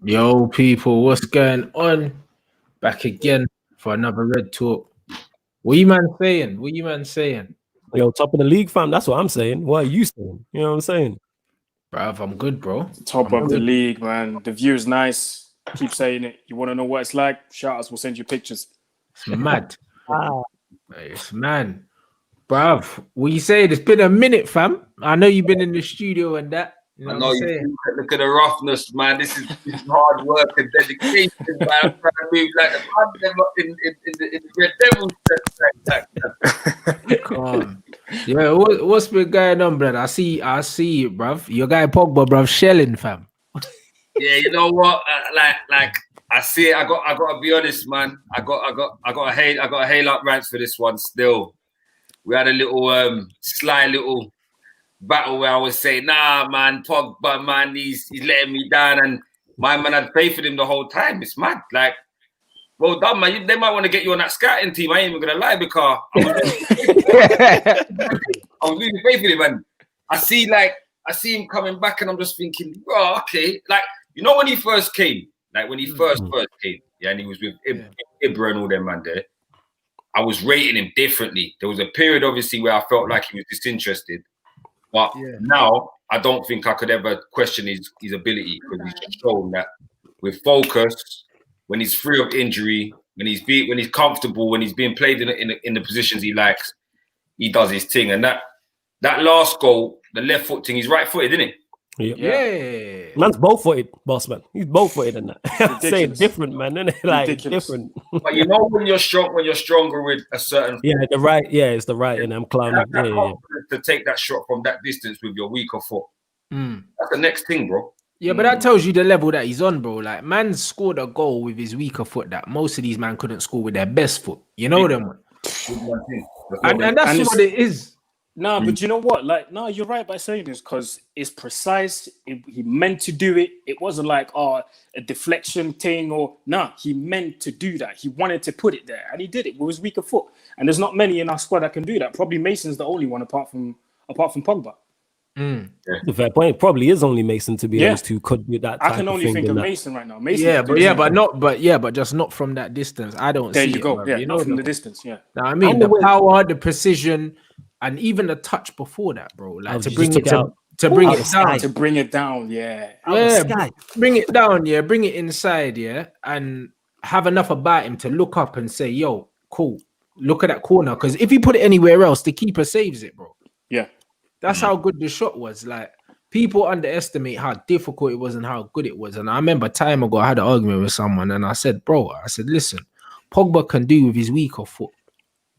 Yo, people, what's going on? Back again for another Red Talk. What you man saying? What you man saying? Yo, top of the league, fam. That's what I'm saying. What are you saying? You know what I'm saying? Bruv, I'm good, bro. Top of the league, man. The view is nice. Keep saying it. You want to know what it's like? Shout us. We'll send you pictures. It's mad. It's man. Bruv, what you saying? It's been a minute, fam. I know you've been in the studio and that. You know I know you look at the roughness, man. This is hard work and dedication, man. I'm trying to move like the Red Devils. Come on. Yeah, what's been going on, brother? I see you, bruv. Your guy Pogba, bruv, shelling, fam. Yeah, you know what? Like I see it. I got to be honest, man. I got a hail up Rants for this one. Still, we had a little sly little battle where I was saying, nah, man, Pogba, man, he's letting me down, and my man had faith in him the whole time. It's mad. Like, well done, man. They might want to get you on that scouting team. I ain't even gonna lie, because I was really faith in him, and I see him coming back, and I'm just thinking, oh, okay. Like, you know, when he first came, yeah, and he was with Ibra and all them man there, I was rating him differently. There was a period, obviously, where I felt like he was disinterested. But now I don't think I could ever question his ability, because he's just shown that with focus, when he's free of injury, when he's comfortable, when he's being played in the positions he likes, he does his thing. And that last goal, the left foot thing, he's right footed, isn't he? Yeah. Man's both footed, boss man. He's both footed in that. I'm saying different, man. Isn't it? Like different. But you know when you're stronger with a certain it's the right, and I'm climbing. To take that shot from that distance with your weaker foot. That's the next thing, bro. Yeah, but that tells you the level that he's on, bro. Like, man scored a goal with his weaker foot that most of these man couldn't score with their best foot. You know them. And that's what it is. No, but you know what? Like, no, you're right by saying this, because it's precise. He meant to do it. It wasn't like, a deflection thing he meant to do that. He wanted to put it there, and he did it with his weaker foot. And there's not many in our squad that can do that. Probably Mason's the only one apart from Pogba. The fair point. It probably is only Mason, to be honest, who could do that. I can only think of Mason right now. But just not from that distance. I don't. There see you go. It, yeah, you not know from the distance. Yeah. Now, I mean, the power, the precision, and even the touch before that, bro. Like to bring it down. Bring it down, bring it down, bring it inside, and have enough about him to look up and say, yo, cool, look at that corner, because if you put it anywhere else, the keeper saves it, bro. Yeah. That's how good the shot was. Like, people underestimate how difficult it was and how good it was. And I remember time ago I had an argument with someone, and I said, listen, Pogba can do with his weaker foot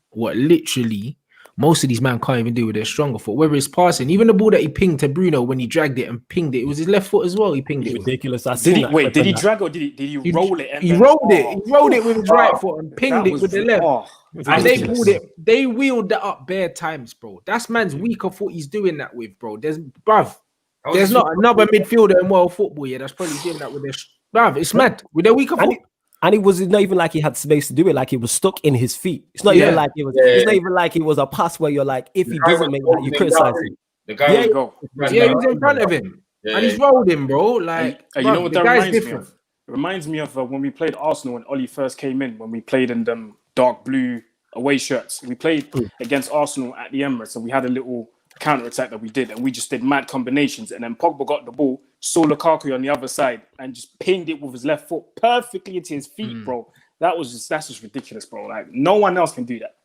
what literally most of these men can't even do with their stronger foot. Whether it's passing, even the ball that he pinged to Bruno when he dragged it and pinged it was his left foot as well. He pinged it. Ridiculous. Did he drag or did he roll it? He rolled it. He rolled it with his right foot and pinged it with the left. And they pulled it. They wheeled that up bare times, bro. That's man's weaker foot he's doing that with, bro. There's not another midfielder in world football that's probably doing that with their bruv. It's mad with their weaker foot. And it was not even like he had space to do it, like it was stuck in his feet. It's not even like it was. It's not even like it was a pass where you're like, if he doesn't make that, you criticize him. The guy he was in front of him, and he's rolled him, bro. Like, you know what that reminds me of? It reminds me of when we played Arsenal when Oli first came in. When we played in them dark blue away shirts, we played against Arsenal at the Emirates, and we had a little counter attack that we did, and we just did mad combinations. And then Pogba got the ball, saw Lukaku on the other side, and just pinged it with his left foot perfectly into his feet, bro. That's just ridiculous, bro. Like, no one else can do that.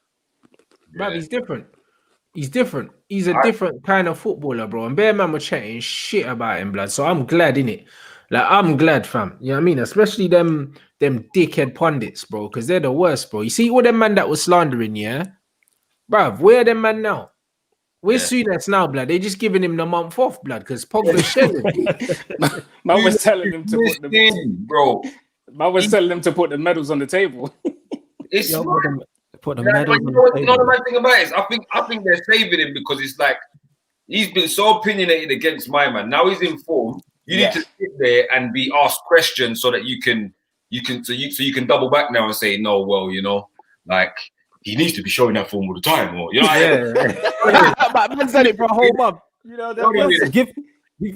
Bro, he's different. He's a different kind of footballer, bro. And Bear Man were chatting shit about him, blood. So I'm glad, innit? Like, I'm glad, fam. You know what I mean? Especially them dickhead pundits, bro, because they're the worst, bro. You see all them man that was slandering, bruv, where are them man now? Where's Souness now, blood? They just giving him the month off, blood, because Pogba's shedding. Man was telling him to put the medals on the table. It's put the medals on the table. You know the mad thing about it is, I think they're saving him because it's like he's been so opinionated against my man. Now he's in form. You need to sit there and be asked questions so that you can double back now and say, no, well, you know, like, he needs to be showing that form all the time, or you know. But man said it for a whole month. You know,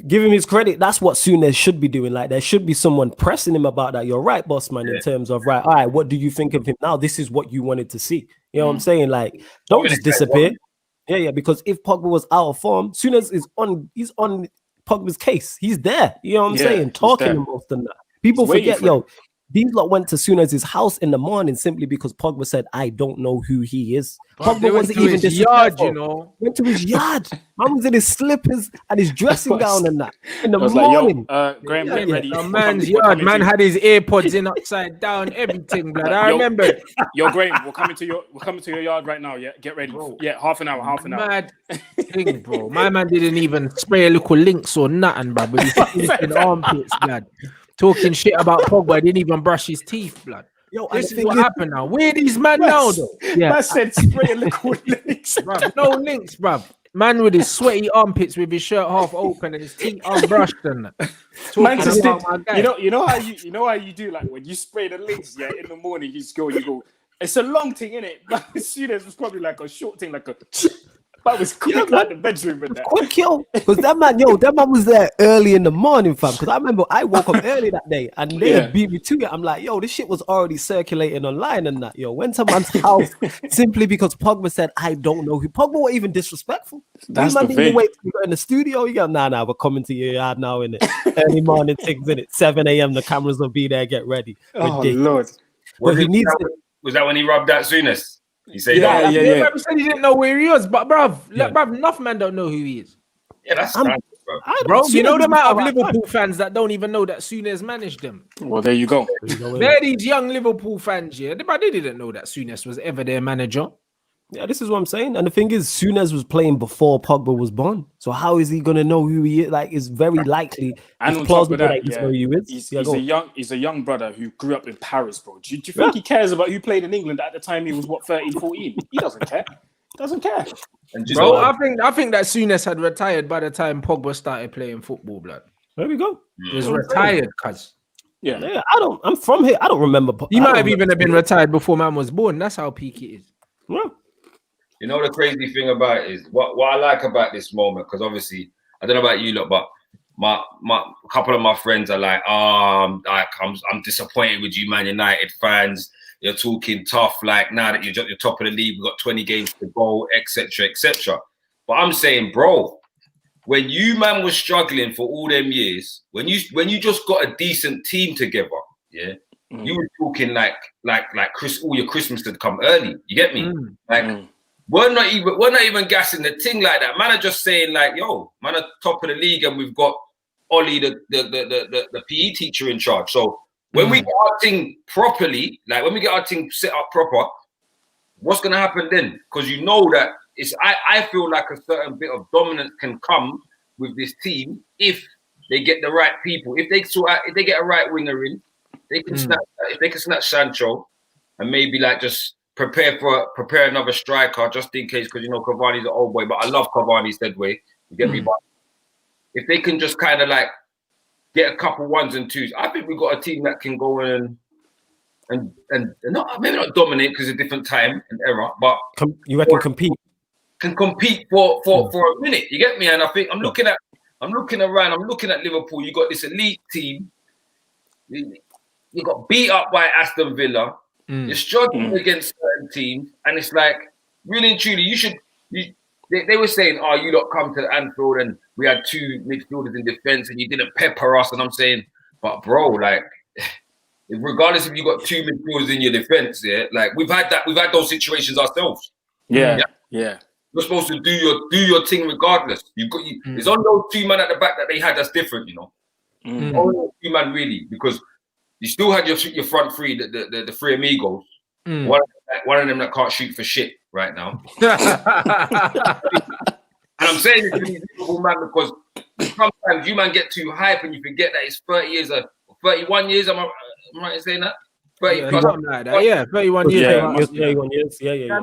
Give him his credit. That's what Souness should be doing. Like there should be someone pressing him about that. You're right, boss man, in terms of right. All right, what do you think of him now? This is what you wanted to see. You know what I'm saying? Like, don't just disappear. Yeah, because if Pogba was out of form, Souness he's on Pogba's case. He's there. You know what I'm saying? Talking him often. People forget, these lot went to Souness's house in the morning simply because Pogba said, I don't know who he is. Pogba wasn't even his yard, you know. Went to his yard. Man was in his slippers and his dressing gown and that in the morning. Like, Graham, get ready. A man's yard. Man had his AirPods in upside down, everything, blood. I remember it. Yo, Graham, we're coming to your yard right now. Yeah, get ready. Bro. Yeah, half an hour. Mad thing, bro. My man didn't even spray a little links or nothing, bro. But he's in armpits, blood. Talking shit about Pogba, didn't even brush his teeth, blood. Yo, this is what happened now. Where these man now, though? Yeah, I said spray a liquid links, bruv. No links, bruv. Man with his sweaty armpits, with his shirt half open and his teeth unbrushed and man just did, you know how you do, like when you spray the links, yeah, in the morning you go. It's a long thing, innit? But Souness was probably like a short thing, like a. That was quick, like the bedroom with that. Quick, yo. Because that man was there early in the morning, fam. Because I remember I woke up early that day and they had beat me to it. I'm like, yo, this shit was already circulating online and that. Yo, went to man's house simply because Pogba said, I don't know who. Pogba were even disrespectful. That's man the didn't even thing. wait to go in the studio. You go, nah, we're coming to your yard now, innit? Early morning things, innit? 7 a.m. The cameras will be there, get ready. Oh, Lord. But he needs to. Was that when he rubbed that Souness? He said, yeah. He said he didn't know where he was, but bruv, enough man don't know who he is. Yeah, that's bro. Bro, you know the amount of Liverpool fans that don't even know that Souness managed them. Well, there you go. They're these young Liverpool fans, yeah. But they didn't know that Souness was ever their manager. Yeah, this is what I'm saying. And the thing is, Souness was playing before Pogba was born. So how is he gonna know who he is? Like, it's very likely. And it's on top of that, know who he is. He's a young brother who grew up in Paris, bro. Do you think he cares about who played in England at the time he was 13, 14? He doesn't care. Doesn't care. Bro, I think that Souness had retired by the time Pogba started playing football, blood. There we go. He was retired, cuz. Yeah. I'm from here. I don't remember. He might have even been retired before man was born. That's how peak it is. Yeah. You know the crazy thing about it is what I like about this moment, because obviously I don't know about you lot, but my a couple of my friends are like, I'm disappointed with you, Man United fans. You're talking tough, like now that you're top of the league, we've got 20 games to go, etc., etc. But I'm saying, bro, when you man was struggling for all them years, when you just got a decent team together, yeah, you were talking like all your Christmas had come early. You get me? We're not even gassing the thing like that. Man are just saying like, yo, man are top of the league and we've got Ollie, the PE teacher in charge. So when we get our thing properly, like when we get our thing set up proper, what's gonna happen then? Because you know that I feel like a certain bit of dominance can come with this team if they get the right people. If they get a right winger in, they can snatch Sancho and maybe like just prepare another striker just in case, because you know Cavani's an old boy, but I love Cavani's dead way. You get me? But if they can just kind of like get a couple ones and twos, I think we've got a team that can go in and not maybe not dominate because it's a different time and era, but you reckon compete? Can compete for a minute. You get me? And I think I'm looking at Liverpool. You got this elite team. You got beat up by Aston Villa. You're struggling against certain teams, and it's like really and truly, they were saying, "Oh, you lot come to Anfield, and we had two midfielders in defense, and you didn't pepper us." And I'm saying, but bro, like, regardless if you got two midfielders in your defense, yeah, like we've had those situations ourselves. Yeah. You're supposed to do your thing regardless. It's on those two men at the back that they had that's different, you know. Only those two man really, because you still had your front three, the three amigos. One of them that can't shoot for shit right now. And I'm saying this to these Liverpool man because sometimes you man get too hype and you forget that it's 30 years or 31 years. Am I right in saying that? 30 plus. Like that. Yeah, 31 years. Yeah, 31 years. Yeah.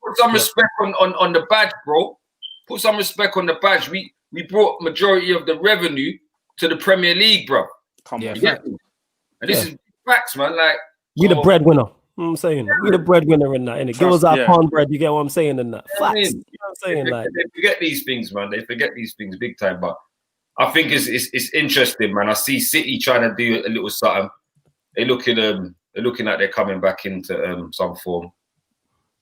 Put some respect on the badge, bro. Put some respect on the badge. We brought majority of the revenue to the Premier League, bro. Come on. And this is facts, man. Like we the breadwinner. You know what I'm saying? We the breadwinner in that, innit? Give us our corn bread, you get what I'm saying in that. Facts. You know what I'm saying? They forget these things, man. They forget these things big time. But I think it's interesting, man. I see City trying to do a little something. They're looking like they're coming back into some form.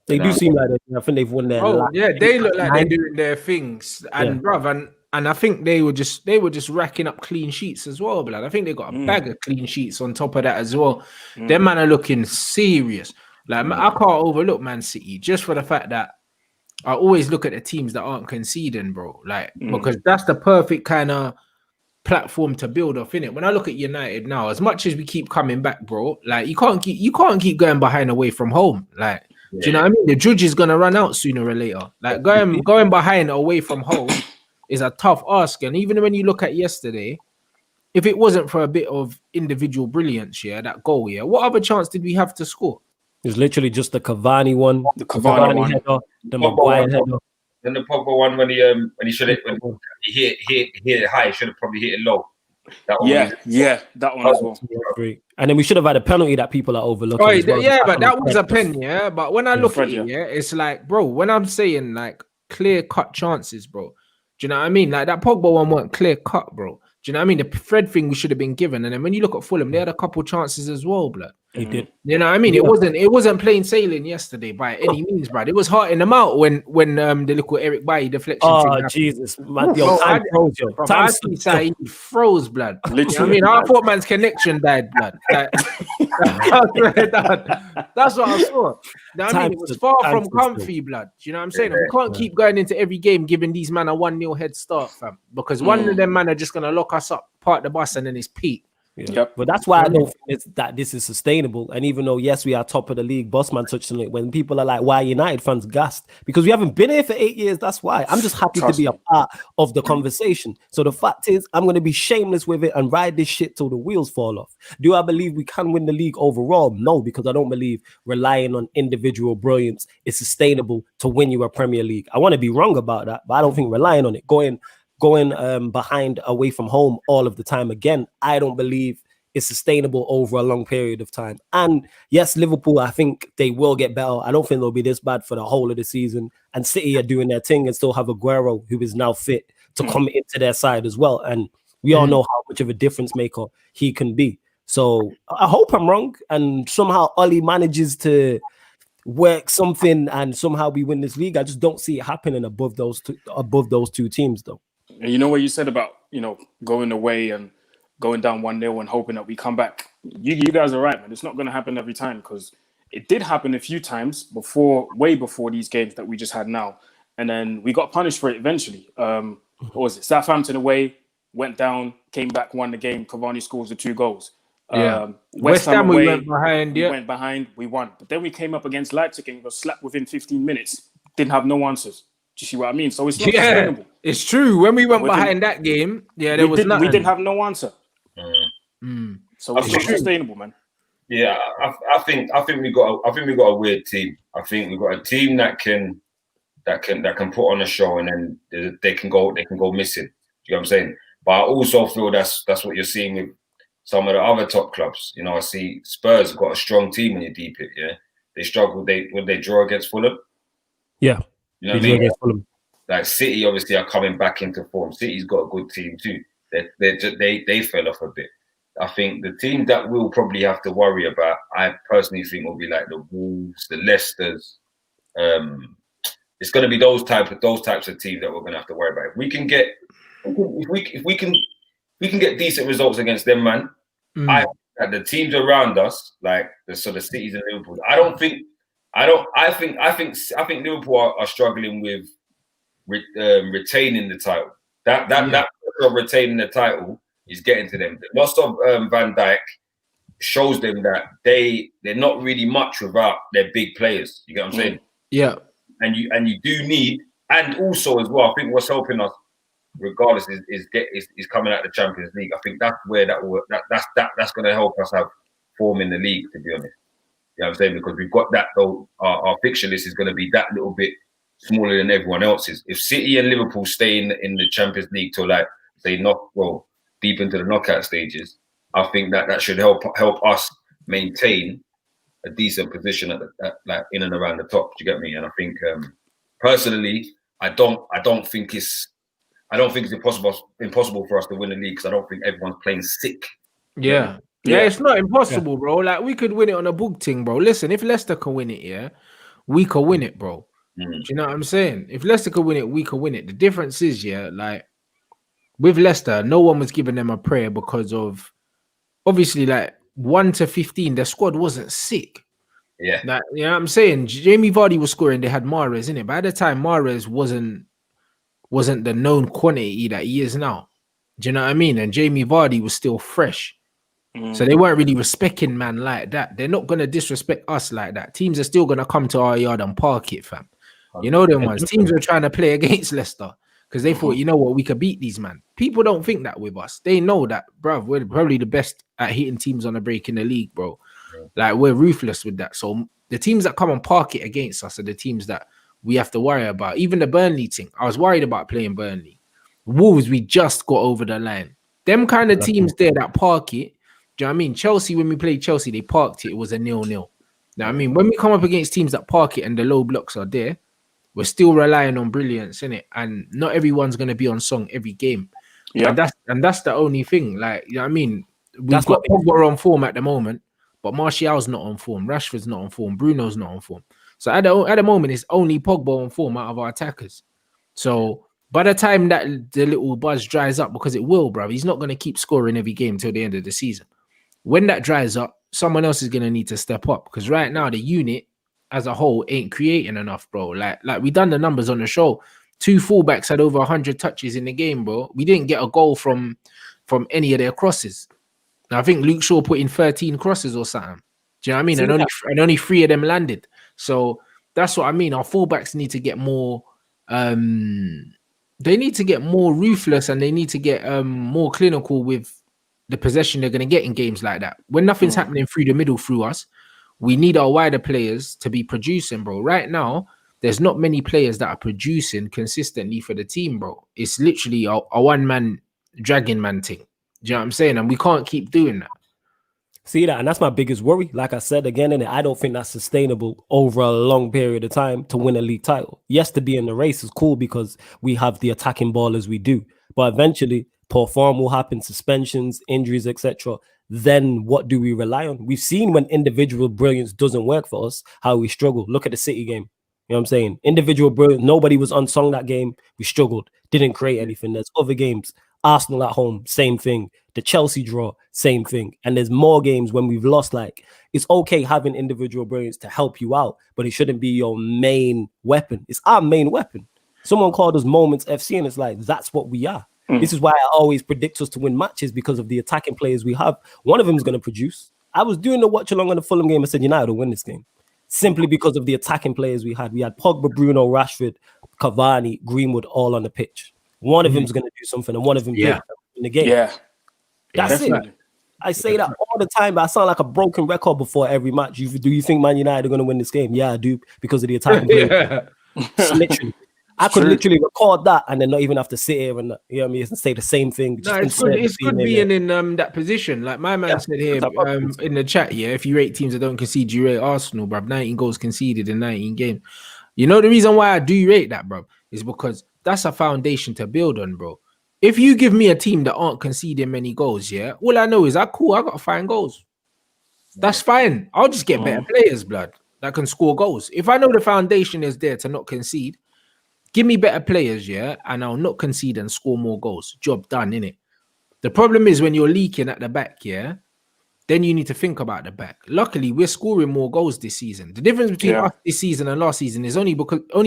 They do seem like I think they've won their. Oh yeah, they look like they're 9. doing their things, and bruv, and I think they were just racking up clean sheets as well, blood. I think they got a bag of clean sheets on top of that as well. Them man are looking serious. Like I can't overlook Man City just for the fact that I always look at the teams that aren't conceding, bro. Like because that's the perfect kind of platform to build off, innit? When I look at United now, as much as we keep coming back, bro, like you can't keep going behind away from home. Like, do you know what I mean? The judge is gonna run out sooner or later. Like going behind away from home is a tough ask. And even when you look at yesterday, if it wasn't for a bit of individual brilliance, that goal, what other chance did we have to score? It's literally just the Cavani one, the Cavani header, the Maguire header. Then the Pogba one when he should have hit it high, should have probably hit it low. That one that one as well. And then we should have had a penalty that people are overlooking. But that was a pen, But when I look at it, it's like, bro, when I'm saying like clear cut chances, bro, do you know what I mean? Like that Pogba one weren't clear cut, bro. Do you know what I mean? The Fred thing we should have been given, and then when you look at Fulham, they had a couple chances as well, blood. They did. You know what I mean? It wasn't plain sailing yesterday by any means, bro. It was hearting them out when the little Eric Bailly deflection. Oh Jesus, man! Time froze, yo. He froze, blood. Literally, you know what I mean, I thought man's connection died, blood. Like, that's what I saw. You know what I mean? It was far from comfy, blood. Do you know what I'm saying? We can't keep going into every game giving these men a 1-0 head start, fam, because one of them man are just gonna lock us up, park the bus, and then it's peak. But that's why I don't think that this is sustainable. And even though, yes, we are top of the league, Bossman touched on it, when people are like, why United fans gassed? Because we haven't been here for 8 years, that's why. I'm just happy to be a part of the conversation. So the fact is, I'm going to be shameless with it and ride this shit till the wheels fall off. Do I believe we can win the league overall? No, because I don't believe relying on individual brilliance is sustainable to win you a Premier League. I want to be wrong about that, but I don't think relying on it, going behind away from home all of the time, again, I don't believe is sustainable over a long period of time. And yes, Liverpool, I think they will get better. I don't think they'll be this bad for the whole of the season. And City are doing their thing and still have Aguero, who is now fit to come into their side as well. And we all know how much of a difference maker he can be. So I hope I'm wrong and somehow Oli manages to work something and somehow we win this league. I just don't see it happening above those two teams, though. And you know what you said about, going away and going down 1-0 and hoping that we come back. You guys are right, man. It's not going to happen every time because it did happen a few times way before these games that we just had now. And then we got punished for it eventually. What was it? Southampton away, went down, came back, won the game. Cavani scores the 2 goals. West Ham away, we went behind. We went behind, we won. But then we came up against Leipzig and got slapped within 15 minutes. Didn't have no answers. Do you see what I mean? So it's not sustainable. It's true. When we went behind that game, there was nothing. We didn't have no answer. So it's not sustainable, man. Yeah, I think we got a weird team. I think we've got a team that can put on a show and then they can go missing. You know what I'm saying? But I also feel that's what you're seeing with some of the other top clubs. I see Spurs have got a strong team in your deep it. Yeah, they struggled. Would they draw against Fulham? Yeah. You know what I mean? Like City obviously are coming back into form. City's got a good team too. They fell off a bit. I think the team that we'll probably have to worry about, I personally think, will be like the Wolves, the Leicesters. It's going to be those types of teams that we're going to have to worry about. If we can get decent results against them, man. I think the teams around us, like the Cities and Liverpool, I think Liverpool are struggling with retaining the title. That of retaining the title is getting to them. The loss of Van Dijk shows them that they're not really much without their big players. You get what I'm saying? Yeah. And you do need, and also as well, I think what's helping us, regardless, is coming out of the Champions League. I think that's where that's going to help us have form in the league. To be honest. You know what I'm saying? Because we've got that, though, our fixture list is going to be that little bit smaller than everyone else's. If City and Liverpool stay in the Champions League till deep into the knockout stages, I think that should help us maintain a decent position at in and around the top. Do you get me? And I think personally, I don't think it's I don't think it's impossible for us to win the league because I don't think everyone's playing sick. Yeah, it's not impossible, bro. Like we could win it on a book thing, bro. Listen, if Leicester can win it, we can win it, bro. Do you know what I'm saying? If Leicester could win it, we can win it. The difference is, like with Leicester, no one was giving them a prayer because of obviously like 1 to 15, their squad wasn't sick. Yeah. Like, you know what I'm saying? Jamie Vardy was scoring, they had Mahrez in it. By the time Mahrez wasn't the known quantity that he is now. Do you know what I mean? And Jamie Vardy was still fresh. So they weren't really respecting man like that. They're not gonna disrespect us like that. Teams are still gonna come to our yard and park it, fam. You know them ones. Teams were trying to play against Leicester because they thought, you know what, we could beat these man. People don't think that with us. They know that, bruv, we're probably the best at hitting teams on a break in the league, bro. Like we're ruthless with that. So the teams that come and park it against us are the teams that we have to worry about. Even the Burnley thing, I was worried about playing Burnley. Wolves, we just got over the line. Them kind of teams there that park it. Do you know what I mean? Chelsea, when we played Chelsea, they parked it. It was a 0-0. Now, I mean, when we come up against teams that park it and the low blocks are there, we're still relying on brilliance, innit? And not everyone's going to be on song every game. Yeah. And that's the only thing. Like, you know what I mean? We've got Pogba on form at the moment, but Martial's not on form. Rashford's not on form. Bruno's not on form. So at the moment, it's only Pogba on form out of our attackers. So by the time that the little buzz dries up, because it will, bro, he's not going to keep scoring every game till the end of the season. When that dries up, someone else is going to need to step up because right now the unit as a whole ain't creating enough, bro. Like we done the numbers on the show. 2 fullbacks had over 100 touches in the game, bro. We didn't get a goal from any of their crosses. Now, I think Luke Shaw put in 13 crosses or something. Do you know what I mean? And only 3 of them landed. So that's what I mean. Our fullbacks need to get more. They need to get more ruthless and they need to get more clinical with the possession they're going to get in games like that. When nothing's happening through the middle through us, we need our wider players to be producing, bro. Right now, there's not many players that are producing consistently for the team, bro. It's literally a one-man dragging man thing. Do you know what I'm saying? And we can't keep doing that. See that? And that's my biggest worry. Like I said again, and I don't think that's sustainable over a long period of time to win a league title. Yes, to be in the race is cool because we have the attacking ball as we do. But eventually, poor form will happen, suspensions, injuries, etc. Then what do we rely on? We've seen when individual brilliance doesn't work for us, how we struggle. Look at the City game. You know what I'm saying? Individual brilliance, nobody was unsung that game. We struggled, didn't create anything. There's other games. Arsenal at home, same thing. The Chelsea draw, same thing. And there's more games when we've lost. Like, it's okay having individual brilliance to help you out, but it shouldn't be your main weapon. It's our main weapon. Someone called us Moments FC, and it's like, that's what we are. This is why I always predict us to win matches because of the attacking players we have. One of them is going to produce. I was doing the watch along on the Fulham game. I said United will win this game simply because of the attacking players we had. We had Pogba, Bruno, Rashford, Cavani, Greenwood all on the pitch. One of them is going to do something, and one of them did in the game. Yeah, that's definitely it. I say that all the time, but I sound like a broken record before every match. Do you think Man United are going to win this game? Yeah, I do, because of the attacking players. Literally. I could literally record that and then not even have to sit here and, you know what I mean, and say the same thing. No, it's good being in that position. Like my man said here in the chat, if you rate teams that don't concede, you rate Arsenal, bruv. 19 goals conceded in 19 games. You know the reason why I do rate that, bruv, is because that's a foundation to build on, bro. If you give me a team that aren't conceding many goals, all I know is I got to find goals. That's fine. I'll just get better players, blood, that can score goals. If I know the foundation is there to not concede, give me better players, and I'll not concede and score more goals. Job done, innit? The problem is when you're leaking at the back, then you need to think about the back. Luckily, we're scoring more goals this season. The difference between us this season and last season is only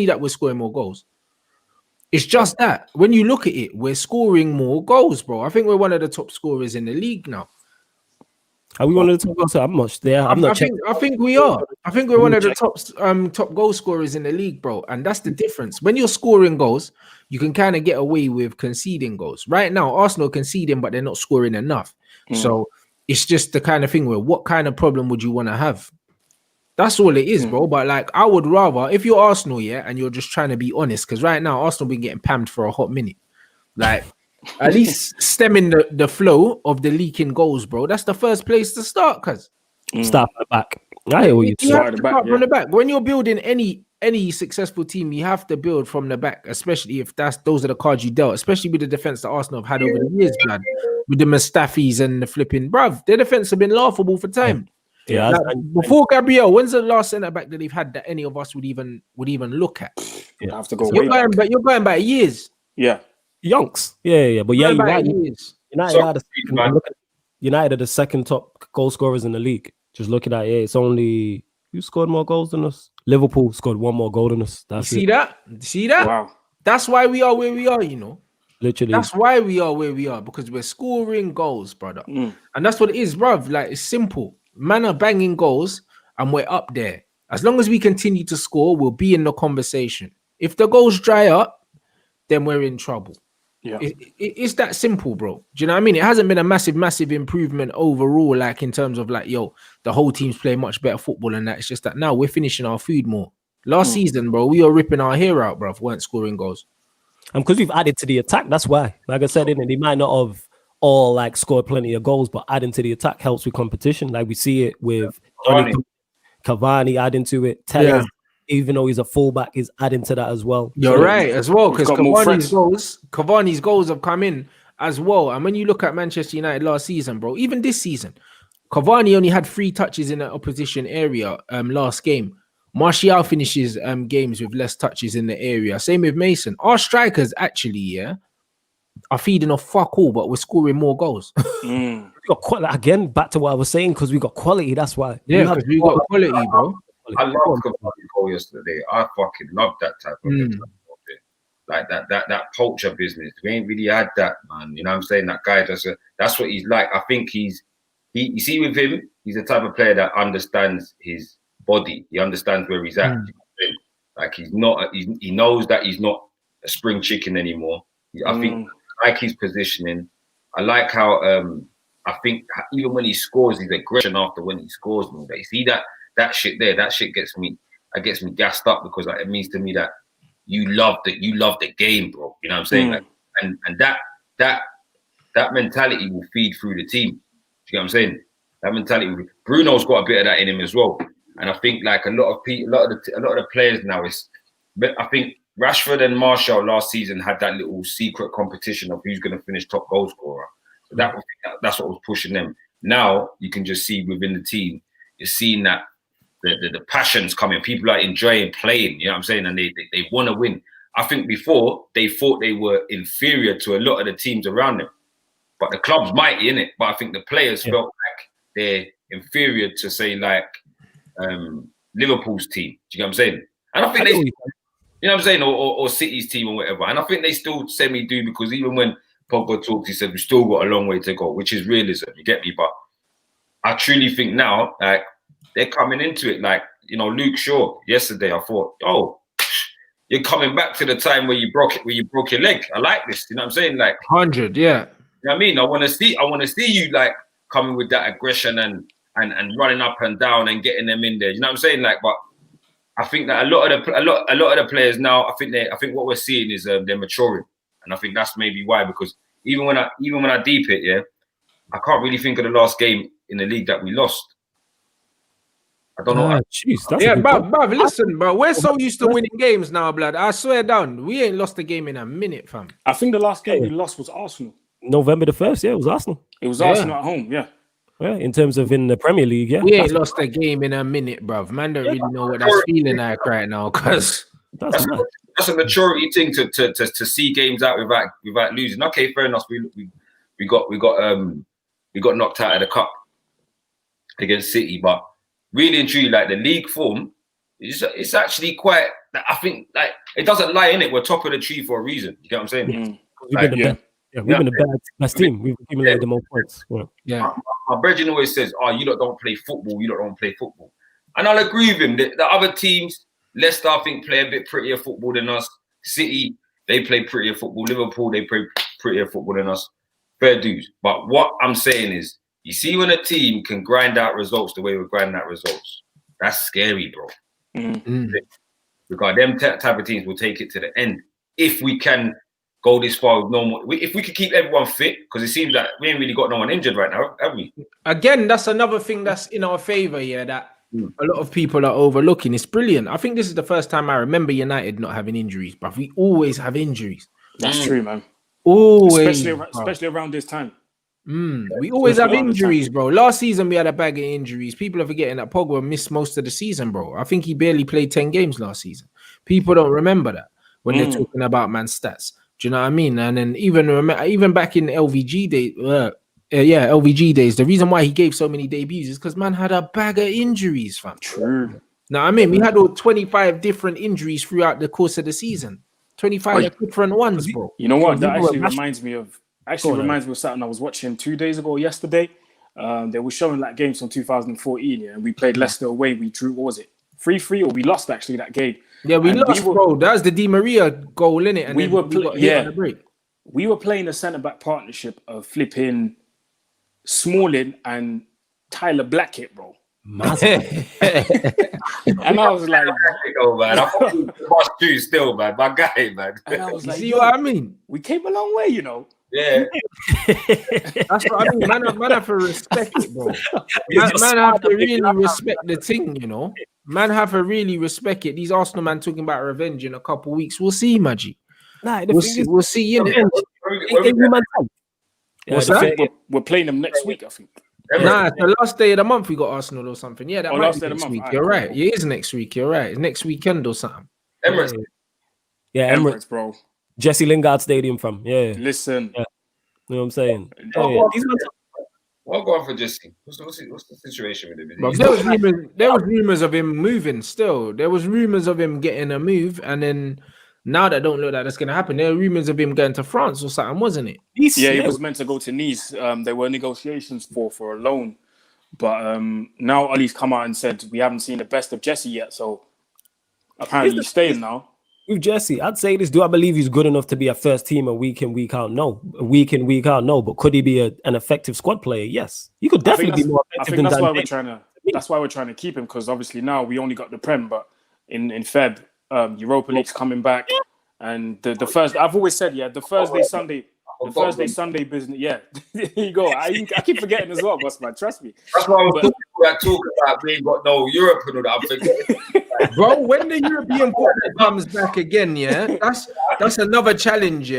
that we're scoring more goals. It's just that when you look at it, we're scoring more goals, bro. I think we're one of the top scorers in the league now. Are we one of the top goals? I'm not there. I think we are. I think we're one of the top goal scorers in the league, bro. And that's the difference. When you're scoring goals, you can kind of get away with conceding goals. Right now, Arsenal conceding, but they're not scoring enough. So it's just the kind of thing where what kind of problem would you want to have? That's all it is, bro. But like, I would rather, if you're Arsenal, and you're just trying to be honest, because right now Arsenal been getting pammed for a hot minute. Like, at least stemming the flow of the leaking goals, bro. That's the first place to start, cuz. Start at the back. I hear what you start from the back. When you're building any any successful team, you have to build from the back, especially if those are the cards you dealt, especially with the defense that Arsenal have had over the years, blood, with the Mustafis and the flipping, bruv. Their defense have been laughable for time. Yeah, like, before Gabriel, when's the last centre back that they've had that any of us would even look at? You have to go You're way going back. back. You're going back years. Yeah. Yonks. Yeah. But yeah, Going you're back right. years. United are the second top goal scorers in the league. Just looking at it, it's only who scored more goals than us? Liverpool scored one more goal than us. That's See that? Wow. That's why we are where we are, you know. Literally. That's why we are where we are, because we're scoring goals, brother. And that's what it is, bruv. Like, it's simple. Man are banging goals and we're up there. As long as we continue to score, we'll be in the conversation. If the goals dry up, then we're in trouble. Yeah. It's that simple, bro. Do you know what I mean? It hasn't been a massive improvement overall, like in terms of like, yo, the whole team's playing much better football and that. It's just that now we're finishing our food more. Last season, bro, we were ripping our hair out, bro, weren't scoring goals. And because we've added to the attack, that's why. Like I said, they might not have all like scored plenty of goals, but adding to the attack helps with competition. Like we see it with Cavani adding to it. Tellez, even though he's a fullback, is adding to that as well. You're right as well, because Cavani's goals have come in as well. And when you look at Manchester United last season, bro, even this season, Cavani only had 3 touches in the opposition area last game. Martial finishes games with less touches in the area. Same with Mason. Our strikers actually, are feeding off fuck all, but we're scoring more goals. We got quality again. Back to what I was saying, because we got quality. That's why. Yeah, because we got quality, bro. I loved Cavani's goal yesterday. I fucking loved that type of it. Like that poacher business. We ain't really had that, man. You know what I'm saying? That guy that's what he's like. I think you see with him, he's the type of player that understands his body. He understands where he's at. Like he knows that he's not a spring chicken anymore. I think I like his positioning. I like how I think even when he scores, his aggression after when he scores, you see that shit there. That shit gets me gassed up, because like, it means to me that you love the game, bro. You know what I'm saying? Like, and that mentality will feed through the team. You know what I'm saying? That mentality. Bruno's got a bit of that in him as well. And I think like a lot of the players now I think Rashford and Martial last season had that little secret competition of who's going to finish top goal scorer. So that's what was pushing them. Now you can just see within the team, you're seeing that the passion's coming. People are enjoying playing. You know what I'm saying? And they want to win. I think before they thought they were inferior to a lot of the teams around them, but the club's mighty, innit? But I think the players felt like they're inferior to, say, like Liverpool's team. Do you know what I'm saying? And I think you know what I'm saying, or City's team or whatever. And I think they still semi-do, because even when Pogba talked, he said we've still got a long way to go, which is realism. You get me? But I truly think now, like, they're coming into it. Like, you know, Luke Shaw yesterday, I thought, oh, you're coming back to the time where you broke your leg. I like this. You know what I'm saying? Like 100, yeah. You know what I mean? I want to see you like coming with that aggression and running up and down and getting them in there. You know what I'm saying? Like, but I think that a lot of the players now, I think what we're seeing is they're maturing, and I think that's maybe why. Because even when I deep it, I can't really think of the last game in the league that we lost. I don't know. Bruv, listen, bro. We're so used to winning games now, blood. I swear down, we ain't lost a game in a minute, fam. I think the last game we lost was Arsenal. November the 1st, it was Arsenal. It was Arsenal at home, Yeah, in terms of in the Premier League, we ain't lost a game in a minute, bruv. Man don't really know what that's feeling like right now, because that's a maturity thing to see games out without losing. Okay, fair enough. We got knocked out of the cup against City, but really and truly, like, the league form, it's actually quite. I think, like, it doesn't lie in it. We're top of the tree for a reason. You get what I'm saying? We've been the best team. We've accumulated the most points. Yeah. My brethren always says, "Oh, you lot don't play football. You lot don't play football," and I'll agree with him. The other teams, Leicester, I think, play a bit prettier football than us. City, they play prettier football. Liverpool, they play prettier football than us. Fair dues. But what I'm saying is, you see, when a team can grind out results the way we're grinding out results, that's scary, bro. Because them type of teams will take it to the end if we can go this far with no more. If we could keep everyone fit, because it seems like we ain't really got no one injured right now, have we? Again, that's another thing that's in our favor here. That a lot of people are overlooking. It's brilliant. I think this is the first time I remember United not having injuries, but we always have injuries. That's true, man. Always, especially around this time. We always have injuries, bro. Last season we had a bag of injuries. People are forgetting that Pogba missed most of the season, bro. I think he barely played 10 games last season. People don't remember that when they're talking about man's stats. Do you know what I mean? And then even back in LVG days, LVG days, the reason why he gave so many debuts is because man had a bag of injuries, fam. True. Now, I mean, we had all 25 different injuries throughout the course of the season. 25 different ones, bro. You know what? That actually reminds me of something I was watching 2 days ago, yesterday. They were showing like games from 2014, and we played Leicester away. We drew, what was it? 3-3, or we lost actually that game. Yeah, we lost, bro. That was the Di Maria goal, innit? And we got hit on the break. We were playing a centre-back partnership of flipping Smalling and Tyler Blackett, bro. And I was like, "Oh man, I thought you must do still, man, my guy, man." And I was like, "See what I mean? We came a long way, you know." Yeah, that's what I mean. Man have to respect it, bro. Man have to really respect the thing, you know. Man have to really respect it. These Arsenal man talking about revenge in a couple of weeks. We'll see, Maggie. We'll see. What's that? We're playing them next week, I think. Nah, it's the last day of the month we got Arsenal or something. Yeah, that might last be day of next the week. month. You're right. It is next week. You're right. It's next weekend or something. Emirates. Yeah, Emirates, bro. Jesse Lingard Stadium from. Yeah. Listen. Yeah. You know what I'm saying? What go on for Jesse? What's the situation with him? But there was rumors of him moving still. There was rumors of him getting a move, and then now that don't look like that's going to happen. There are rumors of him going to France or something, wasn't it? Yeah, he was meant to go to Nice. There were negotiations for a loan. But now Ollie's come out and said we haven't seen the best of Jesse yet. So apparently he's staying now. With Jesse, I'd say this. Do I believe he's good enough to be a first teamer week in, week out? No. Week in, week out, no. But could he be an effective squad player? Yes. He could definitely be more effective that's why we're trying to keep him, because obviously now we only got the Prem, but in Feb, Europa League's coming back. And the first, I've always said, the Thursday, Sunday business. Yeah, there you go. I keep forgetting as well, boss man. Trust me. That's why I was talking about we ain't got no Europe and all that. I'm forgetting. Bro, when the European football comes back again, that's another challenge,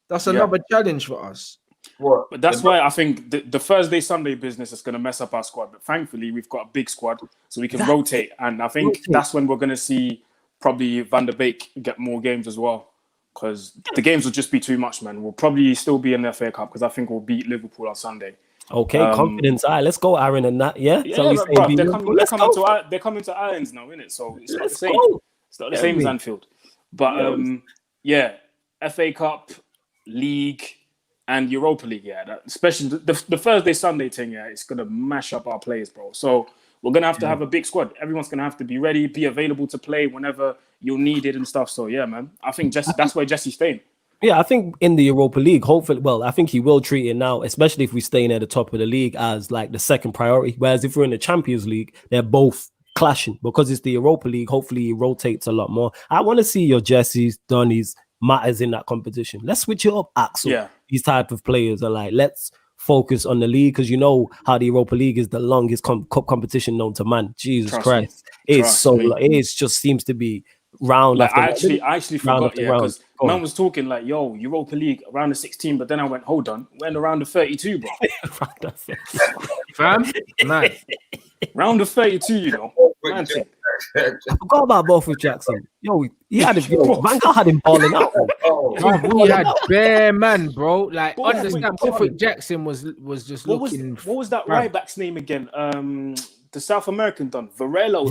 That's another challenge for us. What? But that's why I think the Thursday, Sunday business is going to mess up our squad. But thankfully, we've got a big squad, so we can rotate. And I think that's when we're going to see probably Van der Beek get more games as well. Because the games will just be too much, man. We'll probably still be in the FA Cup because I think we'll beat Liverpool on Sunday. Okay, confidence. All right, let's go, Aaron, and that. Yeah, so they're coming to Irons now, innit? So it's not the same. It's not the same as Anfield. But FA Cup, League, and Europa League. Yeah, especially the Thursday Sunday thing. Yeah, it's gonna mash up our players, bro. So we're gonna have to have a big squad. Everyone's gonna have to be ready, be available to play whenever you'll need it and stuff. So yeah, man, I think that's where Jesse's staying. Yeah, I think in the Europa League, hopefully, well, I think he will treat it now, especially if we stay near the top of the league, as like the second priority. Whereas if we're in the Champions League, they're both clashing because it's the Europa League. Hopefully, he rotates a lot more. I want to see your Jesse's, Donny's, Matters in that competition. Let's switch it up, Axel. Yeah. These type of players are like, let's focus on the league because you know how the Europa League is the longest cup competition known to man. Jesus Christ. It just seems to be round like I actually forgot because man was talking like, yo, Europa League around the 16, but then I went, hold on, we're in around the 32, bro. Fam, nice. Round of 32, you know. I forgot about Borthwick Jackson. Yo, he had Van Gaal had him balling out. We had bare man, bro. Like, understand, Borthwick Jackson was just looking. What was that right back's name again? The South American done Varela.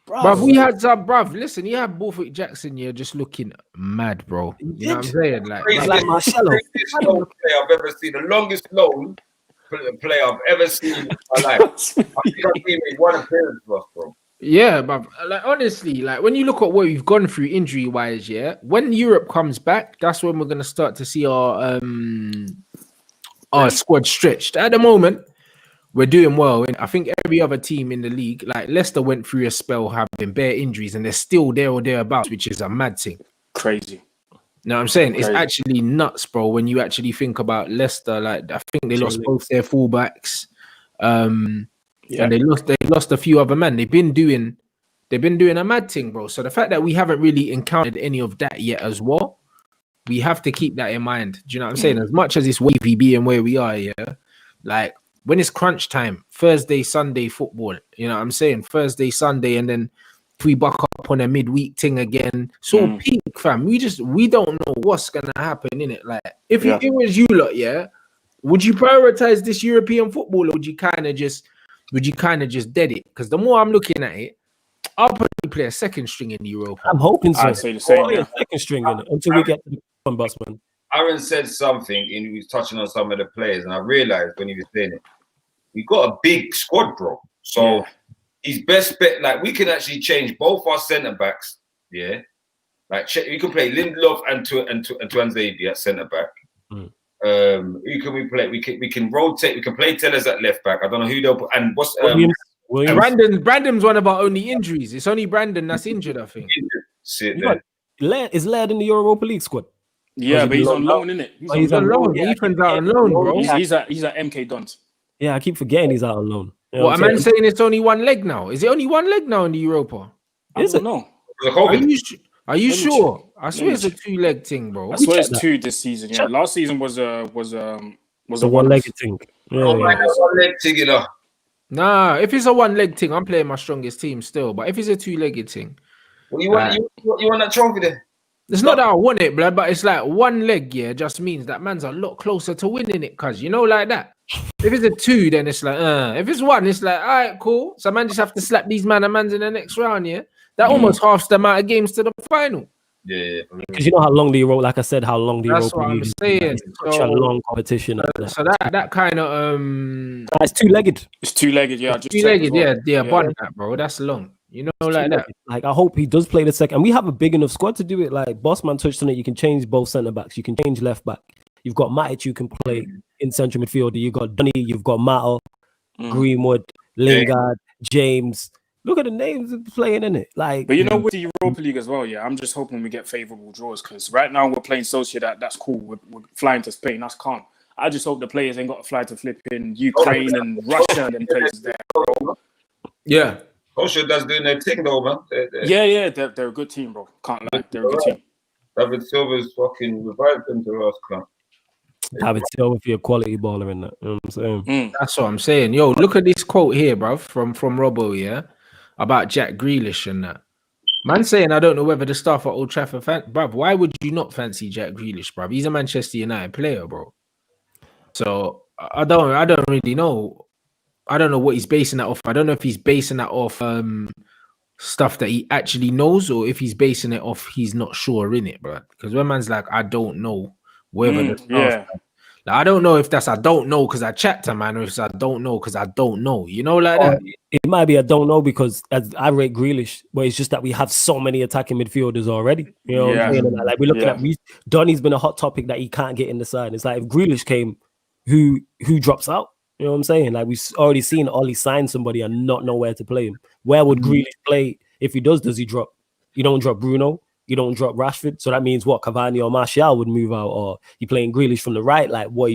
Bruv, we had some, listen, you had Borthwick Jackson here just looking mad, bro. You know what I'm saying? Like Marcelo. I've ever seen, the longest loan player I've ever seen in my life. I think I've seen one appearance for us, bro. Yeah, but like honestly, like when you look at what we've gone through injury-wise, when Europe comes back, that's when we're gonna start to see our squad stretched. At the moment, we're doing well. And I think every other team in the league, like Leicester went through a spell having bare injuries and they're still there or thereabouts, which is a mad thing. Crazy. You know what I'm saying? Crazy. It's actually nuts, bro, when you actually think about Leicester. Like, I think they lost both their fullbacks. and they lost a few other men. They've been doing a mad thing, bro. So the fact that we haven't really encountered any of that yet as well, we have to keep that in mind. Do you know what I'm saying? As much as it's wavy being where we are, yeah, like when it's crunch time, Thursday, Sunday football, you know what I'm saying? Thursday, Sunday, and then if we buck up on a midweek thing again, so peak, fam. We don't know what's gonna happen in it. Like if it was you lot, yeah, would you prioritize this European football, or would you kind of just dead it? Because the more I'm looking at it, I'll probably play a second string in Europa. I'm hoping so. I'd say the same. A second string in it until we get to the one, Bossman. Aaron said something, and he was touching on some of the players, and I realized when he was saying it, we got a big squad, bro. So his best bet, like we can actually change both our centre backs. Yeah, like we can play Lindelof and Tuanzebe at centre back. Who can we play? We can rotate. We can play Tellers at left back. I don't know who they'll put. And what's Williams. Brandon's one of our only injuries. It's only Brandon that's injured, I think. Is Laird in the Europa League squad? Yeah, but he's on loan, isn't it? He's on loan. Ethan's out on loan, bro. He's at MK Dons. Yeah, I keep forgetting he's out on loan. You know what, a man saying it's only one leg now? Is it only one leg now in the Europa? I don't know. Are you sure? I swear it's a 2-leg thing, bro. I swear it's 2 this season. Yeah, last season was a one-legged thing. One-leg thing, you know. Nah, if it's a 1-leg thing, I'm playing my strongest team still. But if it's a 2-legged thing, well, you want that trophy there? It's not that I want it, blood, but it's like 1 leg, yeah, just means that man's a lot closer to winning it, cuz you know, like that. If it's a 2, then it's like, if it's 1, it's like, all right, cool. So man just have to slap these mans in the next round, yeah. That almost halves the amount of games to the final. Yeah, because you know how long the Europa, like I said, how long the Europa League is. It's such a long competition. So that kind of it's 2-legged. It's 2-legged, yeah. 2-legged, yeah. Bun that, bro. That's long. You know, like that. Like I hope he does play the second. And we have a big enough squad to do it. Like Bossman touched on it. You can change both centre backs. You can change left back. You've got Matic. You can play in central midfield. You've got Dunny. You've got Matto, Greenwood, Lingard, James. Look at the names playing in it. Like, but you know, with the Europa League as well, yeah. I'm just hoping we get favourable draws because right now we're playing Sociedad. That's cool. We're flying to Spain. That's calm. I just hope the players ain't got to fly to flipping Ukraine and Russia and places there, bro. Yeah. Sociedad's doing their thing though, man. They're a good team, bro. Can't lie, they're a good team. David Silva's fucking revived them to us, club. David Silva for your quality baller in that. You know what I'm saying? That's what I'm saying. Yo, look at this quote here, bro, from Robbo, yeah, about Jack Grealish and that. Man saying, I don't know whether the staff at Old Trafford bruv, why would you not fancy Jack Grealish, bruv? He's a Manchester United player, bro. So I don't really know. I don't know what he's basing that off. I don't know if he's basing that off stuff that he actually knows or if he's basing it off he's not sure in it, bro. Because when man's like, I don't know whether the staff, like, I don't know if that's I don't know because I chat to man, or if it's I don't know because I don't know. You know, like that. It might be I don't know because as I rate Grealish, but it's just that we have so many attacking midfielders already. You know what I'm saying? Like we're looking at Donny's been a hot topic that he can't get in the side. It's like if Grealish came, who drops out? You know what I'm saying? Like we've already seen Ollie sign somebody and not know where to play him. Where would Grealish play if he does? Does he drop? You don't drop Bruno. You don't drop Rashford. So that means what? Cavani or Martial would move out, or you playing Grealish from the right. Like what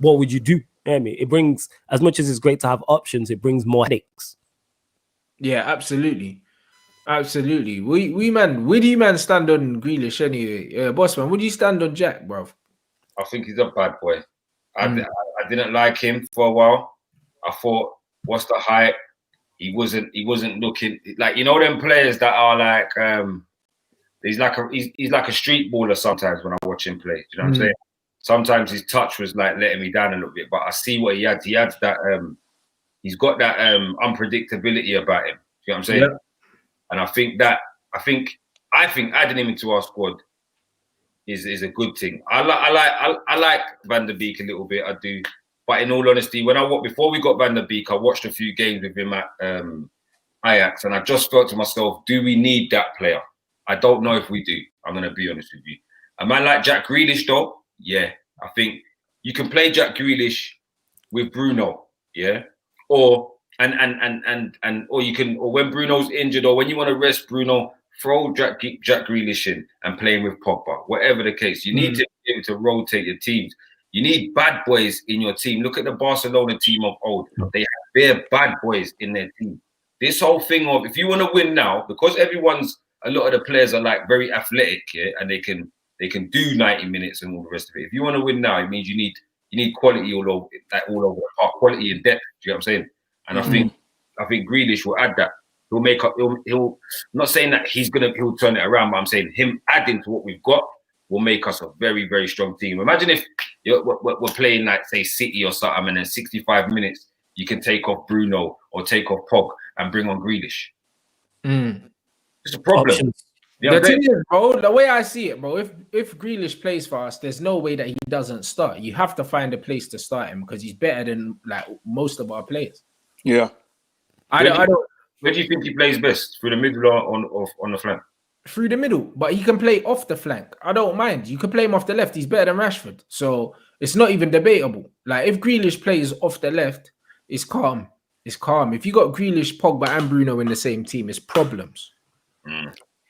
would you do? You know what I mean, it brings, as much as it's great to have options, it brings more headaches. Yeah, absolutely. Absolutely. Where do you man stand on Grealish anyway? Boss man, would you stand on Jack, bro? I think he's a bad boy. I didn't like him for a while. I thought, what's the hype? He wasn't looking like, you know, them players that are like he's like a street baller sometimes when I watch him play. Do you know what I'm saying? Sometimes his touch was like letting me down a little bit, but I see what he had. He has that he's got that unpredictability about him. You know what I'm saying? Yeah. And I think adding him into our squad is a good thing. I like Van der Beek a little bit. I do, but in all honesty, before we got Van der Beek, I watched a few games with him at Ajax, and I just thought to myself, do we need that player? I don't know if we do. I'm gonna be honest with you. A man like Jack Grealish, though, yeah, I think you can play Jack Grealish with Bruno, yeah, or you can, or when Bruno's injured, or when you want to rest Bruno, throw Jack Grealish in and play him with Pogba, whatever the case. You need to be able to rotate your teams. You need bad boys in your team. Look at the Barcelona team of old. They have bare bad boys in their team. This whole thing of if you want to win now, because a lot of the players are like very athletic, yeah, and they can do 90 minutes and all the rest of it. If you want to win now, it means you need quality all over the park, quality and depth. Do you know what I'm saying? And I think Grealish will add that. He'll make up. He'll. I'm not saying that he'll turn it around, but I'm saying him adding to what we've got will make us a very, very strong team. Imagine if we're playing like say City or something, and in 65 minutes you can take off Bruno or take off Pog and bring on Grealish. It's a problem. The thing is, bro, the way I see it, bro, if Grealish plays for us, there's no way that he doesn't start. You have to find a place to start him because he's better than like most of our players. Yeah. I don't. Where do you think he plays best? Through the middle or on the flank? Through the middle, but he can play off the flank. I don't mind. You can play him off the left. He's better than Rashford. So it's not even debatable. Like if Grealish plays off the left, it's calm. It's calm. If you got Grealish, Pogba, and Bruno in the same team, it's problems.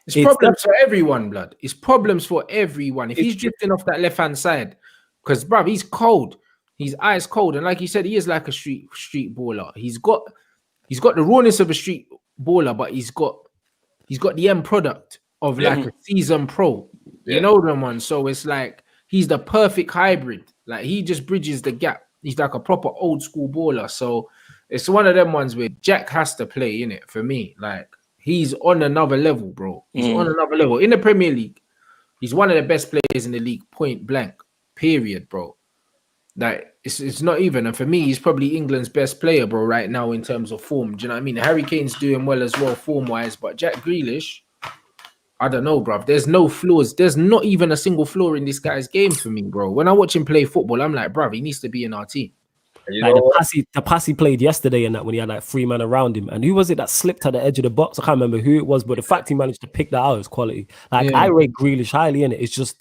It's problems for everyone, blood. It's problems for everyone. If he's drifting off that left-hand side, because bruv, he's cold. He's ice cold. And like you said, he is like a street baller. He's got the rawness of a street baller, but he's got the end product of like a seasoned pro. You know them one. So it's like he's the perfect hybrid. Like he just bridges the gap. He's like a proper old school baller. So it's one of them ones where Jack has to play in it for me. Like he's on another level, bro. He's on another level. In the Premier League, he's one of the best players in the league, point blank, period, bro. Like, it's not even. And for me, he's probably England's best player, bro, right now in terms of form. Do you know what I mean? Harry Kane's doing well as well, form-wise. But Jack Grealish, I don't know, bro. There's no flaws. There's not even a single flaw in this guy's game for me, bro. When I watch him play football, I'm like, bro, he needs to be in our team. You like know the pass he played yesterday and that when he had like 3 men around him, and who was it that slipped at the edge of the box? I can't remember who it was, but the fact he managed to pick that out is quality. Like I rate Grealish highly in it. It's just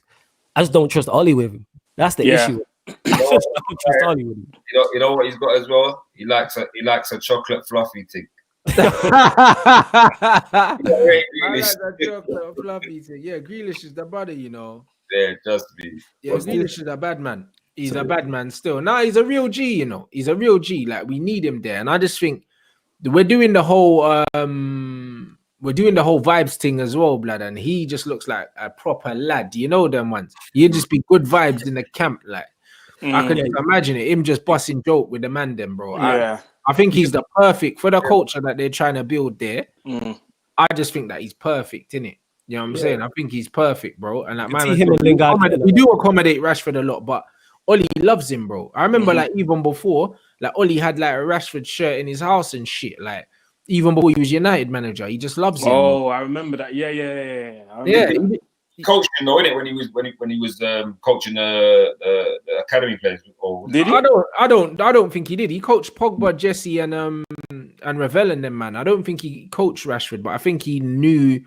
I just don't trust Ollie with him. That's the issue. I just don't trust Ollie with him. You know what he's got as well? He likes a chocolate fluffy thing. I like that chocolate fluffy thing. Yeah, Grealish is the brother, you know. Yeah, just be. Yeah, Grealish is a bad man. He's a bad man still. No, he's a real G, you know. He's a real G. Like we need him there. And I just think we're doing the whole vibes thing as well, blood. And he just looks like a proper lad. You know them ones. He'd just be good vibes in the camp. Like I can just imagine it. Him just busting joke with the man then, bro. Yeah. I think he's the perfect for the culture that they're trying to build there. I just think that he's perfect, innit? You know what I'm saying? I think he's perfect, bro. And like man, we do accommodate Rashford a lot, but Ollie loves him, bro. I remember like even before, like Ollie had like a Rashford shirt in his house and shit. Like even before he was United manager, he just loves him. Oh, bro. I remember that. Yeah. He coached him though, innit? When he was coaching the academy players. Did he? I don't think he did. He coached Pogba, Jesse, and Ravel and them, man. I don't think he coached Rashford, but I think he knew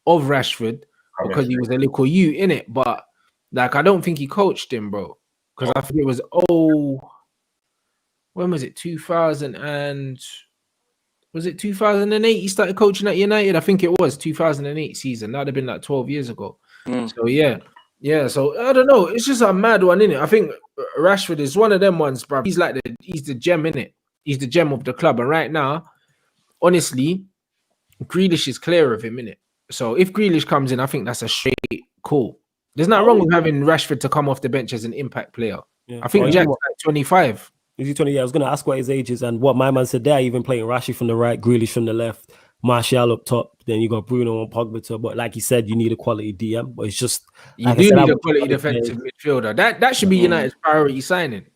of Rashford because he was a little youth in it. But like, I don't think he coached him, bro. Because I think it was when was it? 2008? He started coaching at United. I think it was 2008 season. That'd have been like 12 years ago. So yeah. So I don't know. It's just a mad one, innit? I think Rashford is one of them ones, bro. He's the gem, innit? He's the gem of the club. And right now, honestly, Grealish is clear of him, innit? So if Grealish comes in, I think that's a straight call. There's nothing wrong with having Rashford to come off the bench as an impact player. Yeah. I think Jack's like 25. Is he 20? Yeah, I was going to ask what his age is and what my man said there. Even playing Rashi from the right, Grealish from the left, Martial up top. Then you got Bruno and Pogba. But like he said, you need a quality DM. But it's just you do need a quality defensive midfielder. That should be United's priority signing.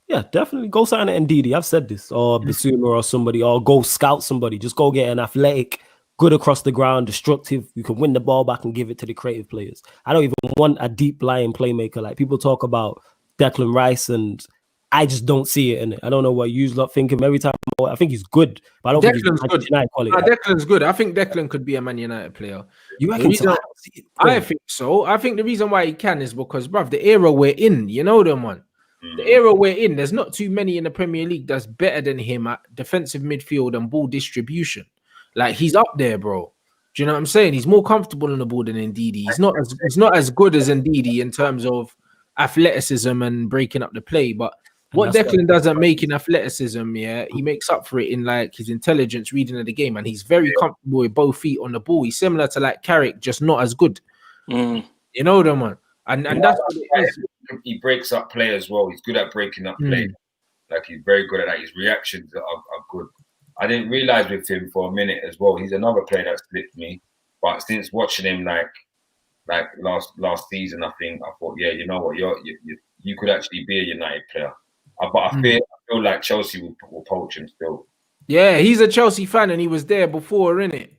Yeah, definitely go sign an Ndidi. I've said this, or Bissouma or somebody, or go scout somebody. Just go get an athletic, good across the ground, destructive. You can win the ball back and give it to the creative players. I don't even want a deep lying playmaker. Like people talk about Declan Rice, and I just don't see it in it. I don't know what you lot think of him every time. I think he's good, but I don't think he's good. Declan's good. I think Declan could be a Man United player. You reckon so? I think so. I think the reason why he can is because, bruv, the era we're in, you know them one. The era we're in, there's not too many in the Premier League that's better than him at defensive midfield and ball distribution. Like he's up there, bro. Do you know what I'm saying? He's more comfortable on the ball than Ndidi. He's not as good as Ndidi in terms of athleticism and breaking up the play. But what that's Declan doesn't make in athleticism, he makes up for it in like his intelligence, reading of the game, and he's very comfortable with both feet on the ball. He's similar to like Carrick, just not as good. You know the man, and that's what it is. He breaks up play as well. He's good at breaking up play. Like he's very good at that. His reactions are good. I didn't realize with him for a minute as well. He's another player that slipped me, but since watching him like last season, I thought, yeah, you know what, you could actually be a United player. But I feel like Chelsea will poach him still. Yeah, he's a Chelsea fan and he was there before, innit?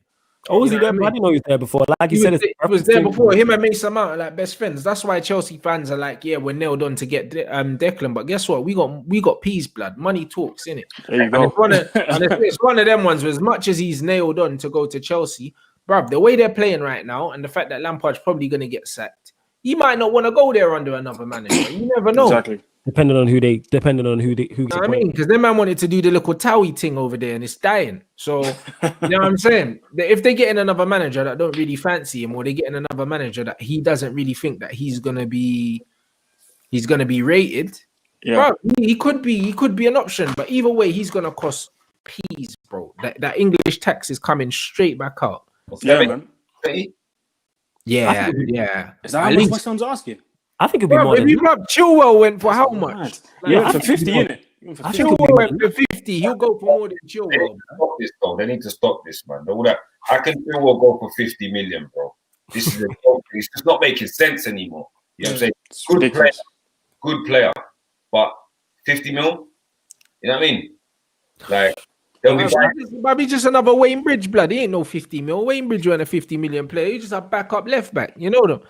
Oh, was he there? I didn't know he was there before. Like he said, he was there before. Him and Mason Mount are like best friends. That's why Chelsea fans are like, yeah, we're nailed on to get Declan. But guess what? We got peas, blood. Money talks, innit? There you go. It's one of them ones where as much as he's nailed on to go to Chelsea, bruv, the way they're playing right now and the fact that Lampard's probably going to get sacked, he might not want to go there under another manager. You never know. Exactly. Depending on who. You know what I mean? Because their man wanted to do the little Towie thing over there and it's dying. So, you know what I'm saying? If they get in another manager that don't really fancy him, or they get in another manager that he doesn't really think that he's gonna be rated, bro, he could be an option. But either way, he's gonna cost peas, bro. That English tax is coming straight back out. Yeah, man. Yeah. Is that how much my son's asking? I think it'd be more than that. Chilwell went for how much? Yeah, for 50, innit? Chilwell went for 50. He'll go for more than Chilwell. They need to stop this, man. All that. I can Chilwell go for 50 million, bro. This is it's just not making sense anymore. You know what I'm saying? Good player, but 50 mil. You know what I mean? Like. Might be just another Wayne Bridge, blood. He ain't no 50 mil. Wayne Bridge weren't a 50 million player. He's just a backup left back. You know them.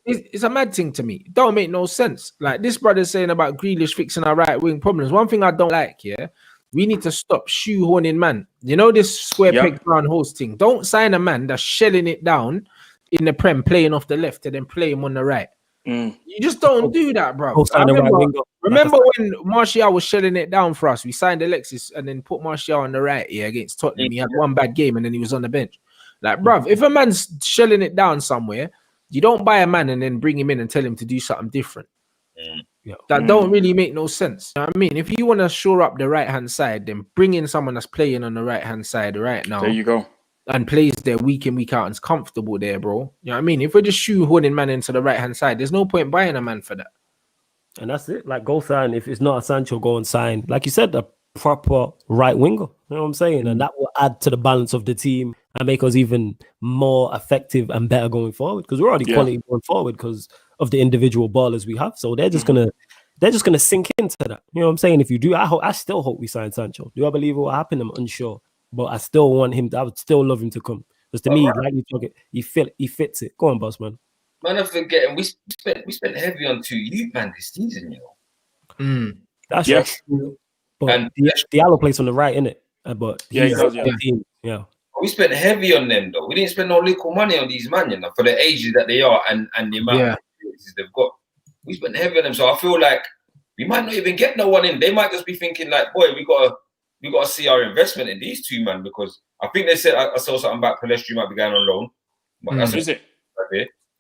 It's a mad thing to me. It don't make no sense. Like this brother's saying about Grealish fixing our right wing problems. One thing I don't like, we need to stop shoehorning man. You know this square peg round host thing. Don't sign a man that's shelling it down in the Prem, playing off the left and then play him on the right. You just don't do that, bro. Remember when Martial was shelling it down for us? We signed Alexis and then put Martial on the right against Tottenham. He had one bad game and then he was on the bench. Like, bruv, if a man's shelling it down somewhere, you don't buy a man and then bring him in and tell him to do something different. That don't really make no sense. You know what I mean? If you want to shore up the right-hand side, then bring in someone that's playing on the right-hand side right now. There you go. And plays there week in, week out and is comfortable there, bro. You know what I mean? If we're just shoehorning man into the right-hand side, there's no point buying a man for that. And that's it. Like, go sign. If it's not a Sancho, go and sign. Like you said, a proper right winger. You know what I'm saying? And that will add to the balance of the team and make us even more effective and better going forward. Because we're already quality going forward because of the individual ballers we have. So they're just gonna sink into that. You know what I'm saying? If you do, I still hope we sign Sancho. Do I believe it will happen? I'm unsure. But I still want him. I would still love him to come. Because to me, like you talk it, he fits it. Go on, boss man. Man, I'm forgetting we spent heavy on 2 youth man this season, you know. That's true. But Diallo plays on the right, innit? But he does, team. We spent heavy on them though. We didn't spend no little money on these man, you know, for the ages that they are and the amount of experiences they've got. We spent heavy on them, so I feel like we might not even get no one in. They might just be thinking like, boy, we got to see our investment in these two man, because I think they said I saw something about Palestri might be going on loan. But that's is it?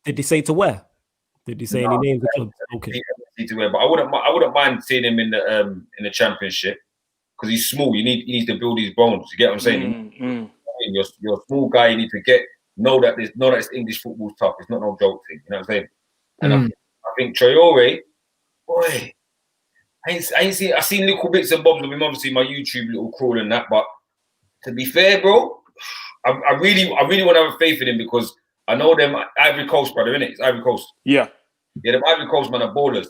Did they say to where? Did they say any names? Okay. But I wouldn't mind seeing him in the championship because he's small. He needs to build his bones. You get what I'm saying? You're a small guy. You need to know that it's English football's tough. It's not no joke thing. You know what I'm saying? And I think Traore, boy, I seen little bits and bobs of him, obviously my YouTube little crawl and that. But to be fair, bro, I really want to have faith in him because I know them Ivory Coast, brother, innit? It's Ivory Coast. Yeah, them Ivory Coast man are ballers.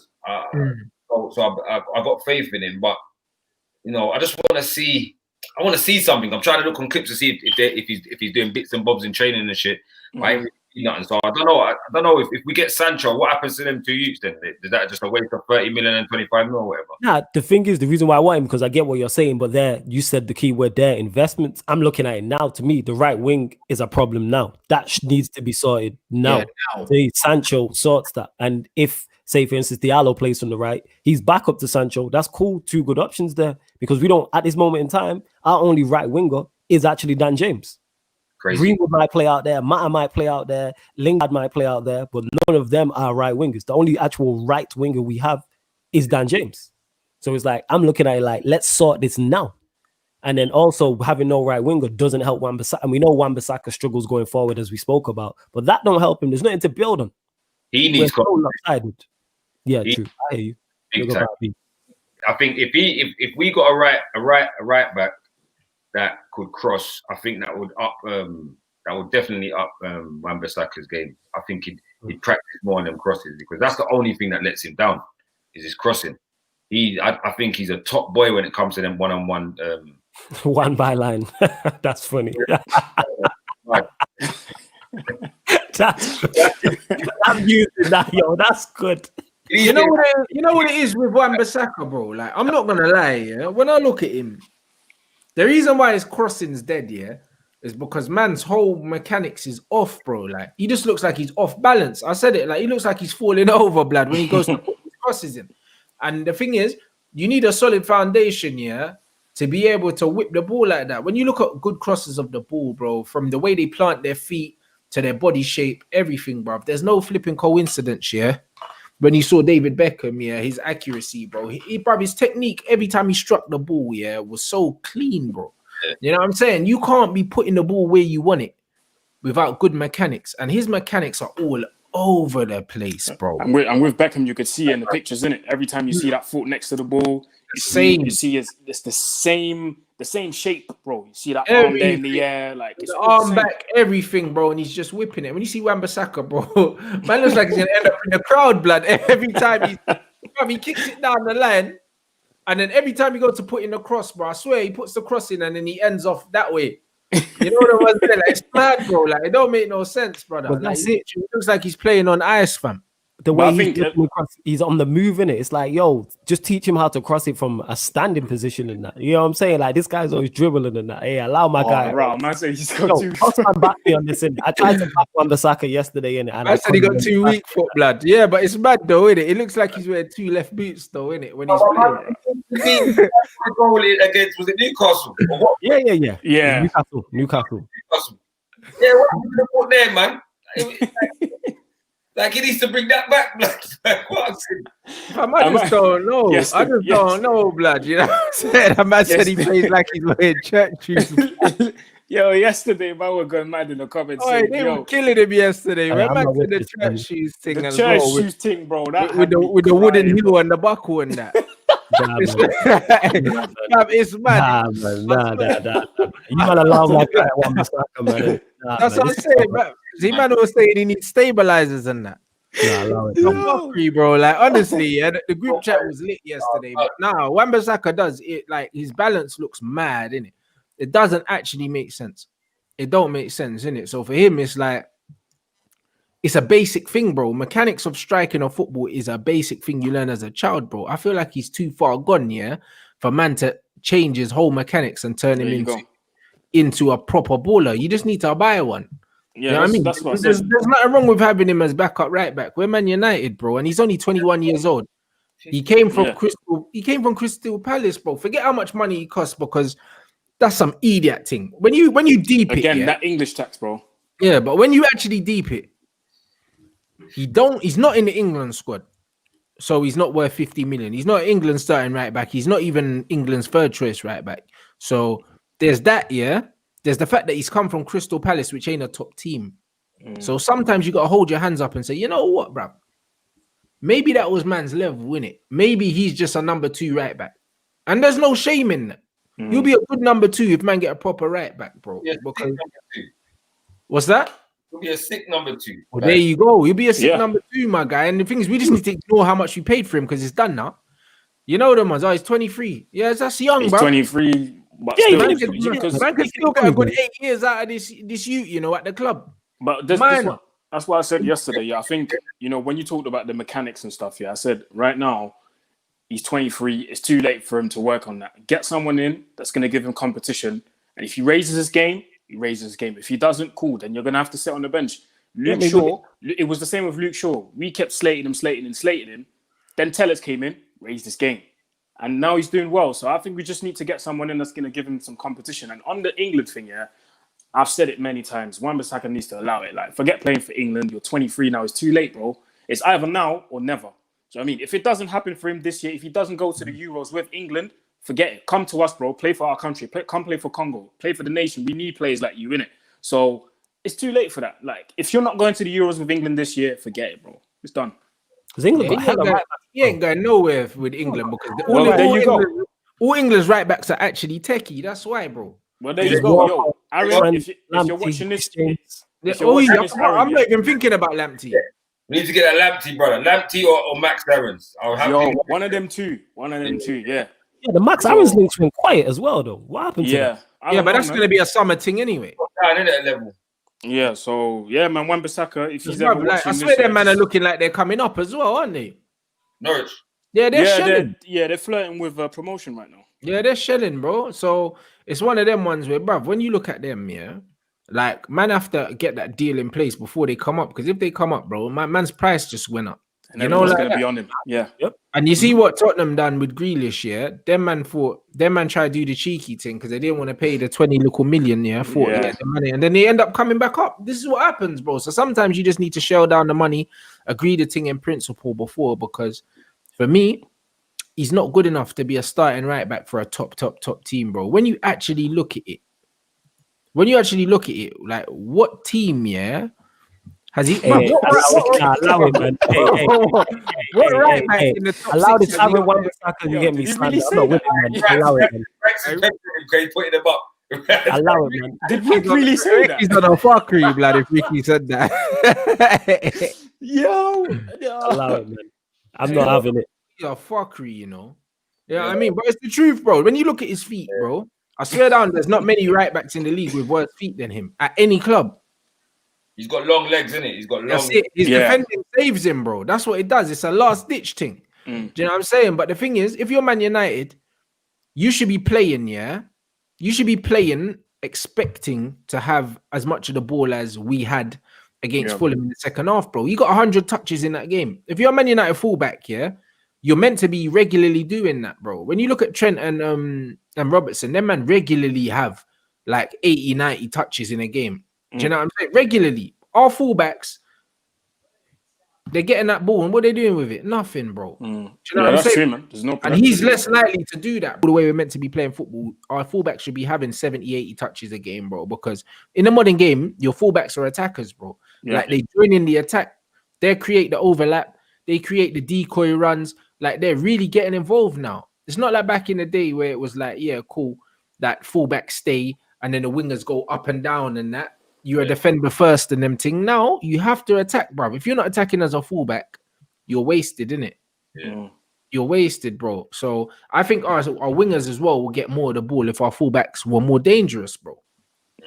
So I got faith in him, but you know, I just want to see. I want to see something. I'm trying to look on clips to see if he's doing bits and bobs in training and shit. I ain't really seen nothing. So I don't know. I don't know if we get Sancho, what happens to them 2 youths then? Is that just a waste of 30 million and 25 million or whatever? Nah, the thing is, the reason why I want him, because I get what you're saying, but there, you said the key word there, investments. I'm looking at it now. To me, the right wing is a problem now. That needs to be sorted now. Yeah, now. Sancho sorts that. And if, say, for instance, Diallo plays on the right, he's back up to Sancho. That's cool. 2 good options there. Because we don't, at this moment in time, our only right winger is actually Dan James. Crazy. Greenwood might play out there, Mata might play out there, Lingard might play out there, but none of them are right wingers. The only actual right winger we have is Dan James. So it's like, I'm looking at it like, let's sort this now. And then also having no right winger doesn't help Wan-Bissaka. And we know Wan-Bissaka struggles going forward, as we spoke about, but that don't help him. There's nothing to build on. He needs so lopsided. Yeah, true. I hear you. I think if we got a right back that could cross, I think that would definitely up Wan-Bissaka's game. I think he'd practice more on them crosses, because that's the only thing that lets him down is his crossing. I think he's a top boy when it comes to them one-on-one. One by line. That's funny. I'm using that, yo. That's good. You know what it is with Wan-Bissaka, bro? Like, I'm not gonna lie, yeah. When I look at him, the reason why his crossing's dead, yeah, is because man's whole mechanics is off, bro. Like, he just looks like he's off balance. I said it, like, he looks like he's falling over, blood, when he goes to put his crosses in. And the thing is, you need a solid foundation, yeah, to be able to whip the ball like that. When you look at good crosses of the ball, bro, from the way they plant their feet to their body shape, everything, bro. There's no flipping coincidence, yeah. When you saw David Beckham, yeah, his accuracy, bro, his technique every time he struck the ball, yeah, was so clean, bro. You know what I'm saying? You can't be putting the ball where you want it without good mechanics, and his mechanics are all over the place, bro. And with Beckham, you could see in the pictures, innit? Every time you see that foot next to the ball, you see it's the same shape, bro. You see that arm there in the air, like it's arm back, everything, bro, and he's just whipping it. When you see Wan-Bissaka, bro, man looks like he's gonna end up in the crowd, blood. Every time he kicks it down the line, and then every time he goes to put in the cross, bro, I swear he puts the cross in and then he ends off that way. You know what I was saying? Like, it's mad, bro. Like, it don't make no sense, brother. But like, that's it. It looks like he's playing on ice, fam. The way he's on the move, innit? It's like, yo, just teach him how to cross it from a standing position and that. You know what I'm saying? Like, this guy's always dribbling and that. Hey, allow my guy. Bro, man said he's got too. Back me on this. I tried to back Wan-Bissaka yesterday, innit? And I said he got too weak foot, blood. Yeah, but it's mad though, innit? It looks like he's wearing two left boots though, innit? When he's playing. Against, was it Newcastle? Yeah. Newcastle. Yeah, what did you put there, man? Like, he needs to bring that back, blood. I just don't know. I just don't know, blood. You know what I'm saying? A man said he plays like he's wearing church shoes. Yo, yesterday, man, we're going mad in the comments. Oh, they were killing him yesterday. Man, said the church shoes thing as well. The church shoes thing, bro. With the wooden heel and the buckle and that. It's mad. You gotta allow my guy Wan-Bissaka, man. That's what I'm saying, man. Z-Man was saying he needs stabilizers and that. Yeah, allow it. Bro. Like, honestly, yeah, the group chat was lit yesterday, but now Wan-Bissaka does it. Like, his balance looks mad, innit? It doesn't actually make sense. It don't make sense, innit? So for him, it's like, it's a basic thing, bro. Mechanics of striking or football is a basic thing you learn as a child, bro. I feel like he's too far gone, yeah, for man to change his whole mechanics and turn him into a proper baller. You just need to buy one. Yeah, you know what I mean? There's nothing wrong with having him as backup right back. We're Man United, bro, and he's only 21 years old. He came from Crystal Palace, bro. Forget how much money he costs, because that's some idiot thing. When you deep again, it, that English tax, bro. Yeah, but when you actually deep it, he's not in the England squad, so he's not worth 50 million. He's not England's starting right back. He's not even England's third choice right back. So there's that, yeah. There's the fact that he's come from Crystal Palace, which ain't a top team. So sometimes you got to hold your hands up and say, you know what, bro? Maybe that was man's level, innit? Maybe he's just a number 2 right back. And there's no shame in that. You'll be a good number 2 if man get a proper right back, bro. Yeah, because... What's that? You'll be a sick number 2. Well, there you go. You'll be a sick number 2, my guy. And the thing is, we just need to ignore how much we paid for him, because it's done now. You know them ones. Oh, he's 23. Yeah, that's young, bro. He's 23. But yeah, man can still get a good 8 years out of this youth, you know, at the club. But that's what I said yesterday. Yeah, I think, you know, when you talked about the mechanics and stuff, yeah, I said right now he's 23. It's too late for him to work on that. Get someone in that's going to give him competition. And if he raises his game, he raises his game. If he doesn't, cool, then you're going to have to sit on the bench. Luke Shaw, it was the same with Luke Shaw. We kept slating him. Then Tellers came in, raised his game. And now he's doing well. So I think we just need to get someone in that's going to give him some competition. And on the England thing, yeah, I've said it many times. Wan-Bissaka needs to allow it. Like, forget playing for England. You're 23 now. It's too late, bro. It's either now or never. Do you know what I mean? If it doesn't happen for him this year, if he doesn't go to the Euros with England, forget it. Come to us, bro. Play for our country. Come play for Congo. Play for the nation. We need players like you, innit? So it's too late for that. Like, if you're not going to the Euros with England this year, forget it, bro. It's done. Because England got hella right. He ain't going nowhere with England because all England's right backs are actually techie. That's why, bro. Well, there you go. Yo, Aaron, if you're watching this, I'm not even thinking about Lamptey. We need to get a Lamptey, brother. Lamptey or Max Aarons. One of them two. Yeah. Yeah, the Max Aarons link's been quiet as well, though. What happened to that? Yeah, but that's going to be a summer thing anyway. Level. Yeah, so, yeah, man, Wan-Bissaka, if he's ever watching I swear them man are looking like they're coming up as well, aren't they? Norwich. Yeah, they're shelling. They're flirting with promotion right now. Yeah, they're shelling, bro. So it's one of them ones where, bruv, when you look at them, yeah, like, man have to get that deal in place before they come up. Because if they come up, bro, man's price just went up. And everyone's going to be on him. Yeah. Yep. And you see what Tottenham done with Grealish, yeah? Them man tried to do the cheeky thing because they didn't want to pay the 20 little million, yeah, to get the money. And then they end up coming back up. This is what happens, bro. So sometimes you just need to shell down the money, agree the thing in principle before, because for me, he's not good enough to be a starting right back for a top team, bro. When you actually look at it, like, what team, yeah, has he? Allow it, man. What right back in the top allow this Aaron Wan-Bissaka, you get me? I'm not with it, man. Allow it, man. Putting them up. Allow it, man. Did Rick really say that? He's not a fuckery, blood, if Ricky said that. Yo. Allow it, man. I'm not having it. You're a fuckery, you know. Yeah, I mean, but it's the truth, bro. When you look at his feet, bro, I swear down, there's not many right backs in the league with worse feet than him at any club. He's got long legs, innit? He's got long. That's it. His defending saves him, bro. That's what it does. It's a last ditch thing. Do you know what I'm saying? But the thing is, if you're Man United, you should be playing, yeah? You should be playing expecting to have as much of the ball as we had against Fulham in the second half, bro. You got 100 touches in that game. If you're a Man United fullback, yeah, you're meant to be regularly doing that, bro. When you look at Trent and Robertson, them man regularly have like 80, 90 touches in a game. Do you know what I'm saying? Regularly. Our fullbacks, they're getting that ball, and what are they doing with it? Nothing, bro. Do you know what I'm saying? True, man. There's no and he's less likely to do that. The way we're meant to be playing football, our fullbacks should be having 70, 80 touches a game, bro. Because in a modern game, your fullbacks are attackers, bro. Yeah. Like, they join in the attack. They create the overlap. They create the decoy runs. Like, they're really getting involved now. It's not like back in the day where it was like, yeah, cool, that fullback stay, and then the wingers go up and down and that. You're a defender first and them thing. Now you have to attack, bro. If you're not attacking as a fullback, you're wasted, innit? Yeah. You're wasted, bro. So I think our wingers as well will get more of the ball if our fullbacks were more dangerous, bro.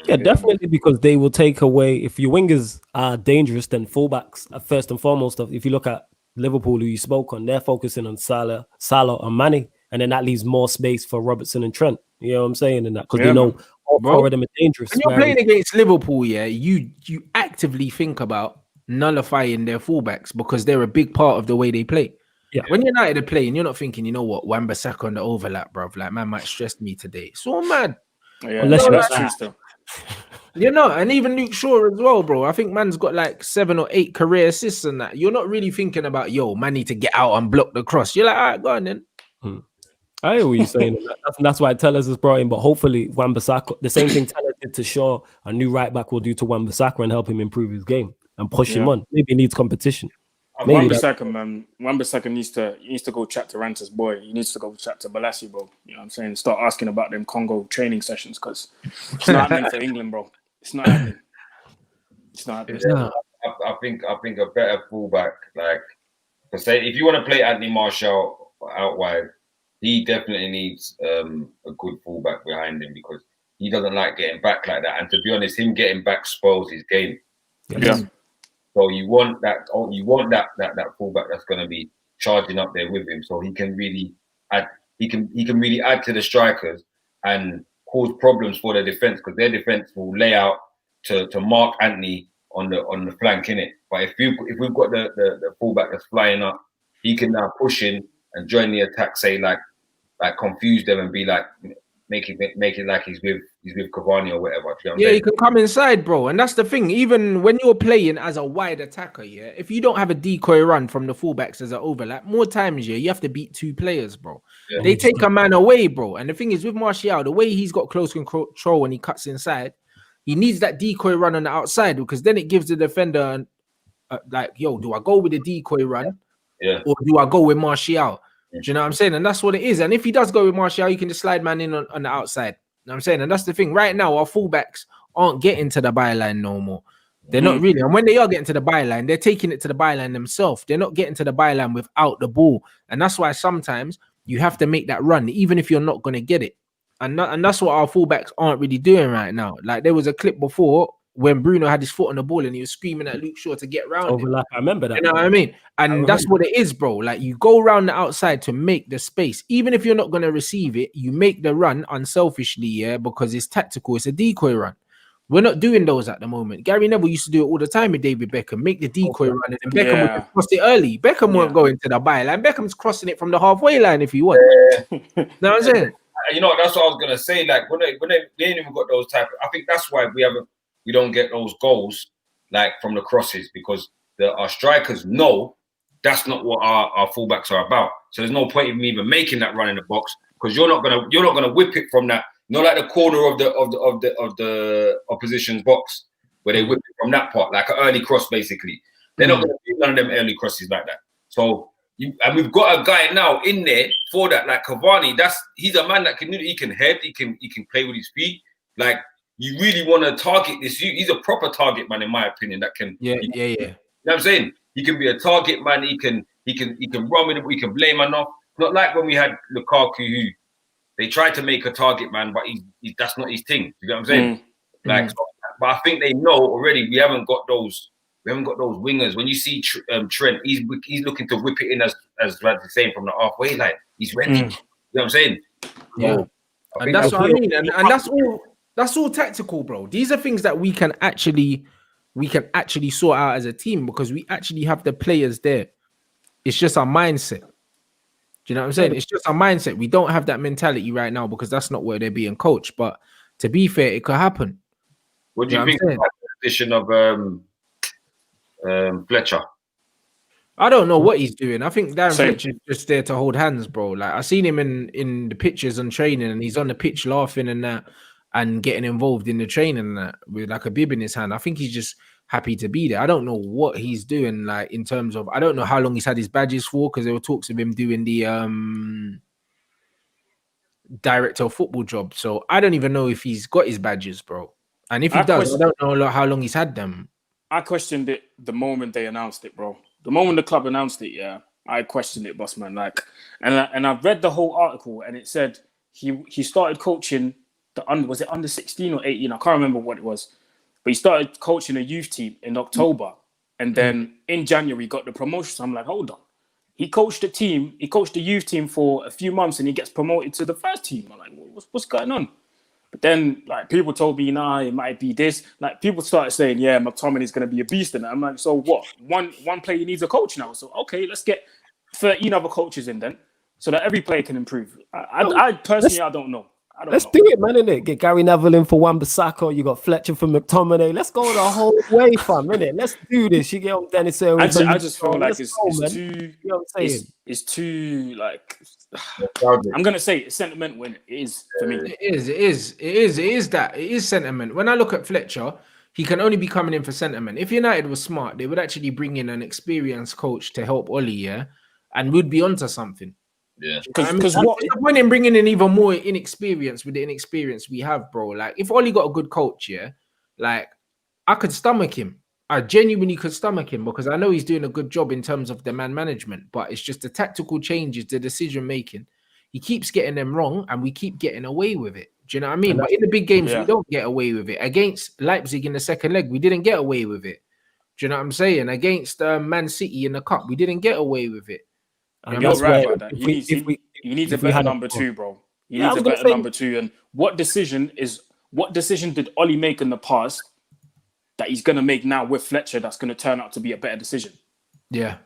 Yeah, definitely, because they will take away, if your wingers are dangerous, then fullbacks are first and foremost. If you look at Liverpool, who you spoke on, they're focusing on Salah and Mane, and then that leaves more space for Robertson and Trent. You know what I'm saying? And that, because they know all four of them are dangerous. When you're playing against Liverpool, yeah, you actively think about nullifying their fullbacks because they're a big part of the way they play. Yeah. When United are playing, you're not thinking, you know what, Wan-Bissaka on the overlap, bruv. Like, man might stress me today. It's all mad. Yeah, that's true still. You know, and even Luke Shaw as well, bro. I think man's got like 7 or 8 career assists and that. You're not really thinking about, man need to get out and block the cross. You're like, all right, go on then. I hear what you're saying. That's why Tellers is brought in. But hopefully, Wan-Bissaka, the same thing Tellers did to Shaw, a new right back will do to Wan-Bissaka and help him improve his game and push him on. Maybe he needs competition. Wan-Bissaka, man. Wan-Bissaka needs to go chat to Ranta's boy. He needs to go chat to Balassi, bro. You know what I'm saying? Start asking about them Congo training sessions because it's not happening for England, bro. It's not happening. It's not happening. Yeah. I think a better fullback, like, say, if you want to play Anthony Martial out wide, he definitely needs a good fullback behind him because he doesn't like getting back like that. And to be honest, him getting back spoils his game. Yeah. So you want that fullback that's going to be charging up there with him, so he can really add. He can really add to the strikers and cause problems for their defense because their defense will lay out to mark Anthony on the flank, innit? But if we've got the fullback that's flying up, he can now push in and join the attack. Say like confuse them and be like make it like he's with Cavani or whatever. You know what I'm Yeah, saying? you can come inside, bro. And that's the thing. Even when you're playing as a wide attacker, yeah, if you don't have a decoy run from the fullbacks as an overlap, more times, yeah, you have to beat 2 players, bro. Yeah. They take a man away, bro. And the thing is, with Martial, the way he's got close control when he cuts inside, he needs that decoy run on the outside because then it gives the defender like, yo, do I go with the decoy run? Yeah. Or do I go with Martial? Do you know what I'm saying? And that's what it is. And if he does go with Martial, you can just slide man in on the outside. You know what I'm saying? And that's the thing. Right now, our fullbacks aren't getting to the byline no more. They're not really. And when they are getting to the byline, they're taking it to the byline themselves. They're not getting to the byline without the ball. And that's why sometimes you have to make that run, even if you're not going to get it. And that's what our fullbacks aren't really doing right now. Like there was a clip before when Bruno had his foot on the ball and he was screaming at Luke Shaw to get round Overlap. I remember that. You know what I mean? And that's what it is, bro. Like you go around the outside to make the space. Even if you're not going to receive it, you make the run unselfishly, yeah, because it's tactical. It's a decoy run. We're not doing those at the moment. Gary Neville used to do it all the time with David Beckham. Make the decoy run and then Beckham would just cross it early. Beckham won't go into the byline. Beckham's crossing it from the halfway line if you want. Know what I'm saying? You know, that's what I was gonna say. Like when they ain't even got those type. I think that's why we don't get those goals like from the crosses because our strikers know that's not what our fullbacks are about. So there's no point in me even making that run in the box because you're not gonna whip it from that. You know, like the corner of the opposition's box where they whip it from that part, like an early cross, basically. They're not gonna do none of them early crosses like that. So. And we've got a guy now in there for that, like Cavani. He's a man that he can head, he can play with his feet. Like you really want to target this. He's a proper target man, in my opinion. That can yeah. You know what I'm saying? He can be a target man. He can run with it. We can blame man off. Not like when we had Lukaku, who they tried to make a target man, but that's not his thing. You know what I'm saying? Like, but I think they know already. We haven't got those wingers. When you see Trent, he's looking to whip it in as Rants is saying from the halfway line. He's ready. You know what I'm saying? Yeah. And that's what I mean. And that's all tactical, bro. These are things that we can actually sort out as a team because we actually have the players there. It's just our mindset. Do you know what I'm saying? It's just our mindset. We don't have that mentality right now because that's not where they're being coached. But to be fair, it could happen. What do you think about the position of Fletcher? I don't know what he's doing. I think Darren Fletcher's just there to hold hands, bro. Like I seen him in the pictures and training, and he's on the pitch laughing and that, and getting involved in the training and that with like a bib in his hand. I think he's just happy to be there. I don't know what he's doing, like in terms of I don't know how long he's had his badges for because there were talks of him doing the director of football job. So I don't even know if he's got his badges, bro. And if he does, I don't know how long he's had them. I questioned it the moment they announced it, bro. The moment the club announced it, yeah, I questioned it, boss man. Like, and I've read the whole article, and it said he started coaching was it under 16 or 18? I can't remember what it was, but he started coaching a youth team in October, and then in January got the promotion. So I'm like, hold on, he coached the youth team for a few months, and he gets promoted to the first team. I'm like, what's going on? But then, like, people told me, nah, it might be this. Like, people started saying, yeah, McTominay's going to be a beast. And I'm like, so what? One player needs a coach now. So, okay, let's get 13 other coaches in then so that every player can improve. I personally, I don't know. Let's do it, man, innit? Get Gary Neville in for Wan-Bissaka. You got Fletcher for McTominay. Let's go the whole way, fam, innit? Let's do this. You get on Dennis Hill. I just feel like it's too, you know what I'm saying? It's too, like, I'm going to say it's sentiment when it is for me. It is sentiment. When I look at Fletcher, he can only be coming in for sentiment. If United was smart, they would actually bring in an experienced coach to help Ollie, yeah? And we'd be onto something. Yeah, because what the point in bringing in even more inexperience with the inexperience we have, bro. Like if Ollie got a good coach, yeah, like I could stomach him. I genuinely could stomach him because I know he's doing a good job in terms of the man management, but it's just the tactical changes, the decision making. He keeps getting them wrong, and we keep getting away with it. Do you know what I mean? But in the big games, we don't get away with it. Against Leipzig in the second leg, we didn't get away with it. Do you know what I'm saying? Against Man City in the cup, we didn't get away with it. And you're right about that. You need a better number two, bro. You need a better number two. And what decision did Ollie make in the past that he's going to make now with Fletcher that's going to turn out to be a better decision? Yeah.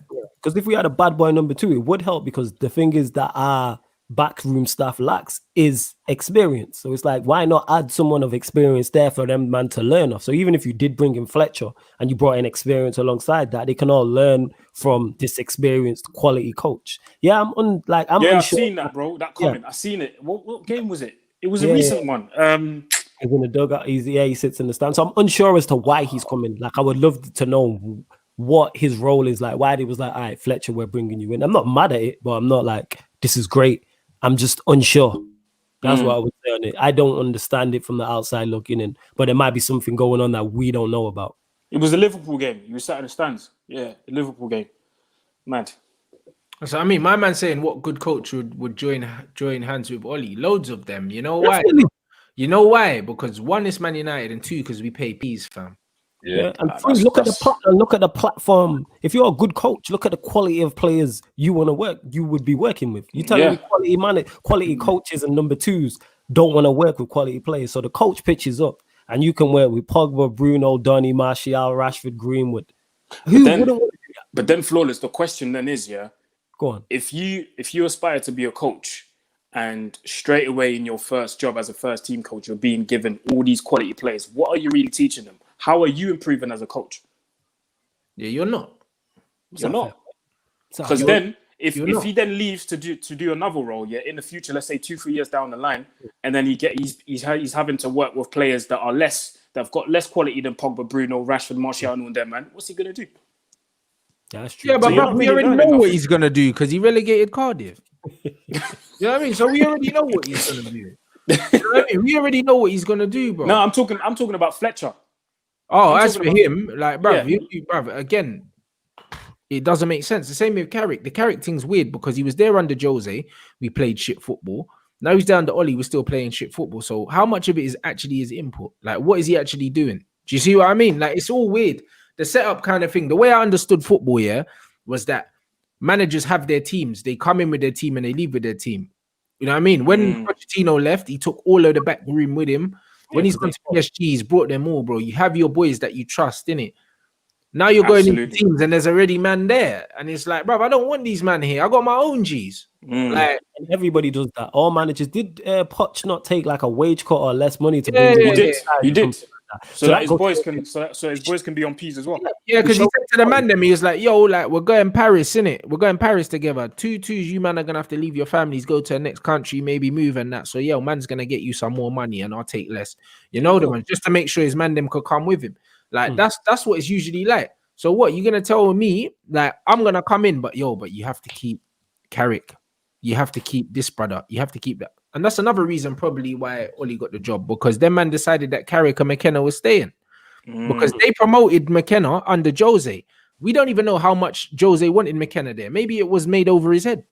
Because if we had a bad boy number two, it would help because the thing is that our backroom staff lacks is experience. So it's like, why not add someone of experience there for them man to learn off? So even if you did bring in Fletcher and you brought in experience alongside that, they can all learn from this experienced quality coach. Yeah, I'm yeah, unsure. I've seen that, bro. That comment, I've seen it. What game was it? It was a recent one. He's in the dugout. He sits in the stand. So I'm unsure as to why he's coming. Like, I would love to know what his role is like. Why they was like, all right, Fletcher, we're bringing you in. I'm not mad at it, but I'm not like, this is great. I'm just unsure. That's what I would say on it. I don't understand it from the outside looking in, but there might be something going on that we don't know about. It was a Liverpool game. You were sat in the stands. Yeah, a Liverpool game. Mad. So I mean, my man saying what good coach would join hands with Oli. Loads of them. You know why? Definitely. You know why? Because one is Man United and two because we pay peas, fam. Yeah, and three, look at the platform. If you're a good coach, look at the quality of players you would be working with. You telling me quality coaches and number twos don't want to work with quality players. So the coach pitches up, and you can work with Pogba, Bruno, Donny, Martial, Rashford, Greenwood. Who wouldn't want to do that? But then, Flawless, the question then is, go on. If you aspire to be a coach, and straight away in your first job as a first team coach, you're being given all these quality players, what are you really teaching them? How are you improving as a coach? Yeah, you're not. You're not. Because then, if he then leaves to do another role, in the future, let's say 2-3 years down the line, and then he's having to work with players that have got less quality than Pogba, Bruno, Rashford, Martial, and all them, man. What's he gonna do? That's true. Yeah, but we already know what he's gonna do because he relegated Cardiff. You know what I mean? So we already know what he's gonna do. You know what I mean? We already know what he's gonna do, bro. No, I'm talking about Fletcher. Oh, as for him, like, bro, again, it doesn't make sense. The same with Carrick. The Carrick thing's weird because he was there under Jose. We played shit football. Now he's down to Oli. We're still playing shit football. So how much of it is actually his input? Like, what is he actually doing? Do you see what I mean? Like, it's all weird. The setup kind of thing. The way I understood football, was that managers have their teams. They come in with their team and they leave with their team. You know what I mean? When Pochettino left, he took all of the back room with him. When he's gone to PSG, he's brought them all, bro. You have your boys that you trust, innit? Now you're going into teams and there's already man there. And it's like, bro, I don't want these man here. I got my own G's. Like, and everybody does that. All managers. Did Poch not take like a wage cut or less money to bring He did. So that his boys can be on P's as well. Yeah, because he said to the man them, he was like, yo, like, we're going Paris, innit? We're going Paris together. 2-2s, you man are gonna have to leave your families, go to the next country, maybe move and that. So yo, man's gonna get you some more money and I'll take less. You know the man, just to make sure his man them could come with him. Like that's what it's usually like. So what you're gonna tell me, like, I'm gonna come in, but you have to keep Carrick. You have to keep this brother. You have to keep that. And that's another reason probably why Oli got the job, because them man decided that Carrick and McKenna was staying. Because they promoted McKenna under Jose. We don't even know how much Jose wanted McKenna there. Maybe it was made over his head.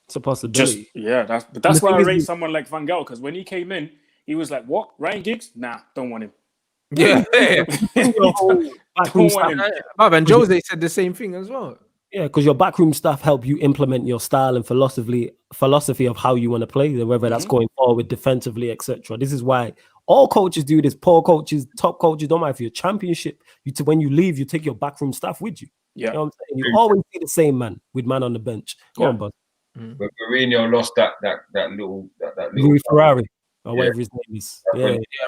It's a possibility. That's why I rate someone like Van Gaal, because when he came in, he was like, what? Ryan Giggs? Nah, don't want him. Yeah. Don't want him. And Jose said the same thing as well. Yeah, because your backroom staff help you implement your style and philosophy of how you want to play, whether that's going forward, defensively, etc. This is why all coaches do this. Poor coaches, top coaches, don't matter if you're championship. When you leave, you take your backroom staff with you. Yeah, you know what I'm saying? You always see the same man with man on the bench. Go on, bud. But Mourinho lost that little Louis Ferrari or whatever his name is.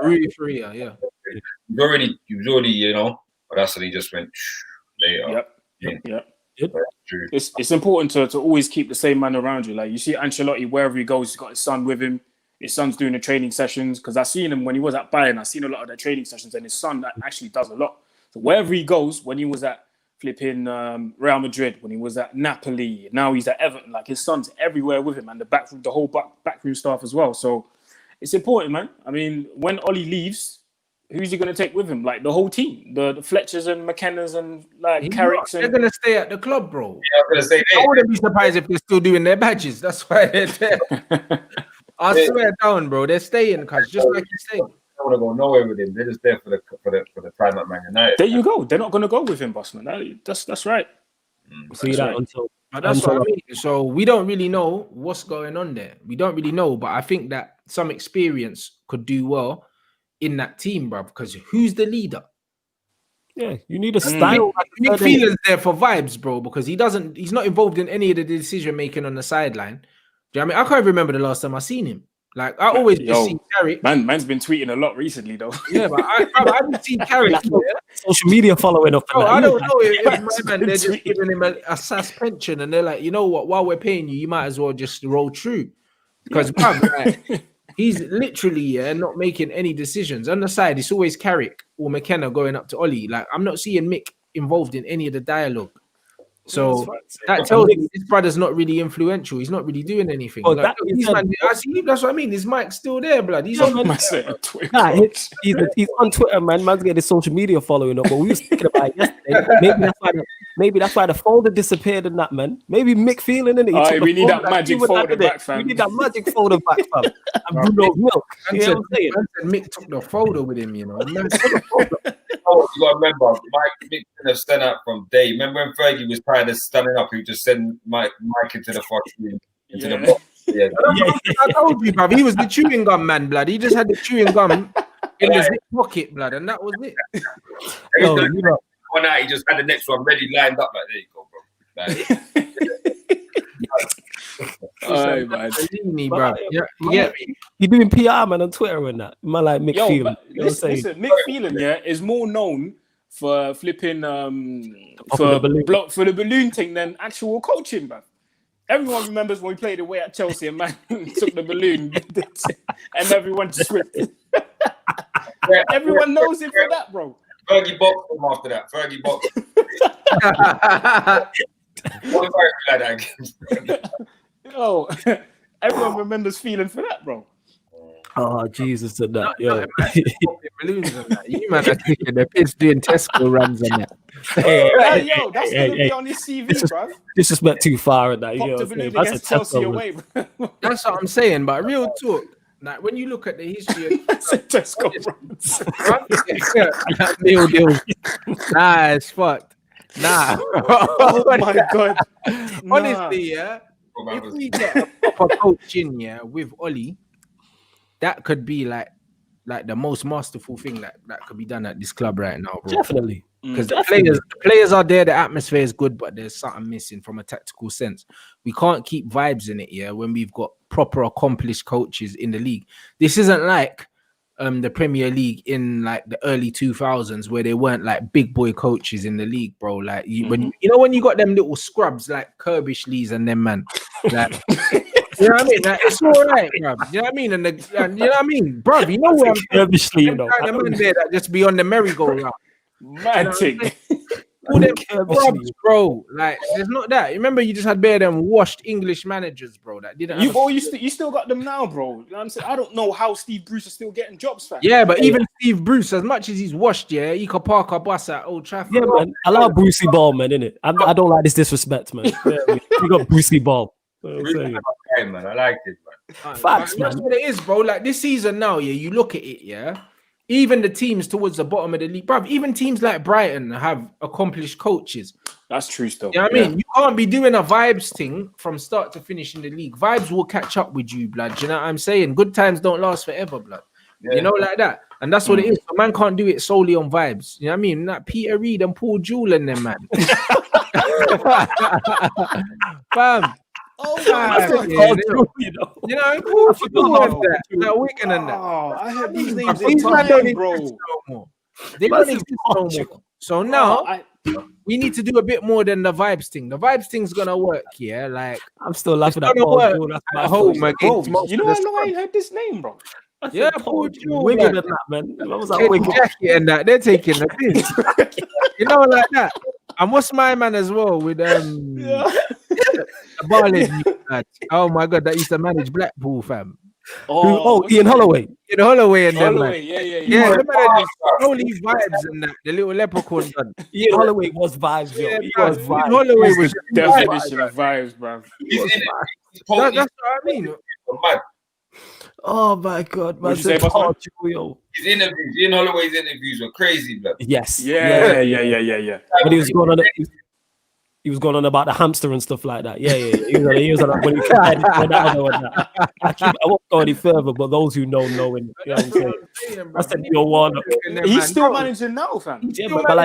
Rui Faria. Yeah, he was already, you know. But that's when he just went later. Yep. It's important to always keep the same man around you. Like you see Ancelotti, wherever he goes, he's got his son with him. His son's doing the training sessions, because I seen him when he was at Bayern. I seen a lot of the training sessions, and his son that actually does a lot. So wherever he goes, when he was at flipping Real Madrid, when he was at Napoli, now he's at Everton. Like his son's everywhere with him, and the whole backroom staff as well. So it's important, man. I mean, when Oli leaves, who's he going to take with him? Like the whole team, the Fletchers and McKennas and like Carricks. They're going to stay at the club, bro. Yeah, I'm going to say I wouldn't be surprised if they're still doing their badges. That's why they're there. I swear down, bro. They're staying, because just like you say, don't want to go nowhere with him. They're just there for the time at Man United. There you go. They're not going to go with him, Bossman. That's right. See that until. That's what I mean. So we don't really know what's going on there. We don't really know, but I think that some experience could do well in that team, bro. Because who's the leader? Yeah, you need a style. Nick Phelan's there for vibes, bro, because he's not involved in any of the decision making on the sideline. Do you know what I mean? I can't remember the last time I seen him. Like I always just see Carrick. Man's been tweeting a lot recently though. Yeah, but I haven't seen Carrick. Social media following up. Oh, I don't know if my man, they're just giving him a SAS pension, and they're like, you know what? While we're paying you, you might as well just roll true, because he's literally not making any decisions. On the side, it's always Carrick or McKenna going up to Ollie. Like I'm not seeing Mick involved in any of the dialogue. So that tells me this brother's not really influential. He's not really doing anything. Oh, like, I see him. That's what I mean. His mic's still there, blood. He's on Twitter. He's on Twitter, man. Man's getting his social media following up. But we were thinking about it yesterday. Maybe that's why the folder disappeared in that, man. Maybe Mick feeling in it. We need that magic folder back, fam. We need that magic folder back, fam. And Bruno's milk. You know what I'm saying? Mick took the folder with him, you know. Oh, you gotta remember, Mike Mick could have stand up from day. Remember when Fergie was tired of standing up, he would just send Mike into the fucking the box. Yeah. I told you, bruv, he was the chewing gum man, blood. He just had the chewing gum in his hip pocket, blood, and that was it. One night he just had the next one ready, lined up. Like, there you go, bro. Alright, man. Yeah. You doing PR, man, on Twitter and that. Man, like Mick Phelan. Listen, Mick Phelan, is more known for flipping for the balloon thing than actual coaching, man. Everyone remembers when we played away at Chelsea and man took the balloon and everyone just went. Everyone knows him for that, bro. Fergie boxed him after that. Fergie boxed him. Oh, everyone remembers feeling for that, bro. Oh, Jesus, and that. Yo. Balloons on that. You man are taking the piss doing Tesco runs on that. Yo, that's going to be on his CV, bro. This just went too far in that. Pop the balloon against Chelsea away, bro. That's what I'm saying, but real talk. Like when you look at the history of Tesco runs. Meal deals. Nah, it's fucked. Nah. Oh my God. Honestly, if we get a proper coach in with Ollie, that could be like the most masterful thing that could be done at this club right now, bro. Definitely. Because the players are there, the atmosphere is good, but there's something missing from a tactical sense. We can't keep vibes in it, when we've got proper accomplished coaches in the league. This isn't like the Premier League in like the early 2000s where they weren't like big boy coaches in the league, bro. Like when you got them little scrubs like Kirbishleys and them, man. Like, you know what I mean? Like, it's all right, bro. You know what I mean? And you know what I mean, bro? You know what I'm Kirbishley, you know. Kind of man there that just be on the merry-go-round. Magic. All them scrubs, bro. Like, there's not that. Remember, you just had bare them washed English managers, bro. That didn't. You still got them now, bro. You know what I'm saying? I don't know how Steve Bruce is still getting jobs, fam. Yeah, but even Steve Bruce, as much as he's washed, he could park a bus at Old Trafford. Yeah, man. I love Brucey Ball, man, innit? I don't like this disrespect, man. You got Brucey Ball. Man, I like it, man. Facts, man. That's what it is, bro. Like this season now, you look at it, even the teams towards the bottom of the league, bruv, even teams like Brighton have accomplished coaches. That's true still. You know what I mean? You can't be doing a vibes thing from start to finish in the league. Vibes will catch up with you, blood. You know what I'm saying? Good times don't last forever, blood. Yeah. You know, like that. And that's what it is. A man can't do it solely on vibes. You know what I mean? That Peter Reid and Paul Jewell and them, man. Fam. Oh my God. You know, that Wigan and that. Oh, I have these names in time, bro. They don't exist no more. So now we need to do a bit more than the vibes thing. The vibes thing's gonna work, like I'm still laughing at Paul Jewell at home against. You know, I know I heard this name, bro. Yeah, Paul Jewell, Wigan and that, man. I was like, Wigan jacket and that. They're taking the piss. You know, like that. And what's my man as well with Barley? Oh my God, that used to manage Blackpool, fam. Ian Holloway. Ian Holloway and them, man. Yeah. Only vibes and that. The little leprechaun done. Ian Holloway was vibes, yo. He was vibes. Ian Holloway was the definition of vibes, bro. That's what I mean. Oh my God, man. His interviews, Ian Holloway's interviews were crazy, bro. Yes. Yeah. But he was going on about the hamster and stuff like that. Yeah. He was on that when he tried that. I won't go any further, but those who know. You know what I'm saying? I said, Joe Warnock. He's still managing now, fam. Yeah, but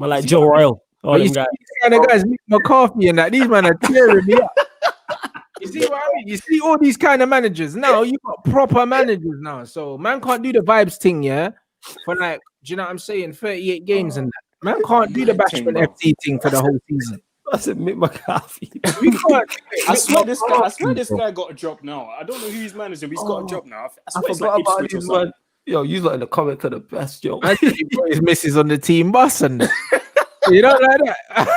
like Joe Royal. All them guys. These kind of guys, Mick McCarthy and that. These men are tearing me up. You see what I mean? You see all these kind of managers now. You got proper managers now, so man can't do the vibes thing, yeah. For like, do you know what I'm saying? 38 games and that. Man can't do the Bashman FC thing for the whole season. That's it, Mick McCarthy. We can't. I swear this guy got a job now. I don't know who he's managing, but he's got a job now. I swear it's forgot like about Ipswich or this something. man. Yo, you lot in the comment to the best, yo. I think he put his missus on the team bus and that. You don't like that?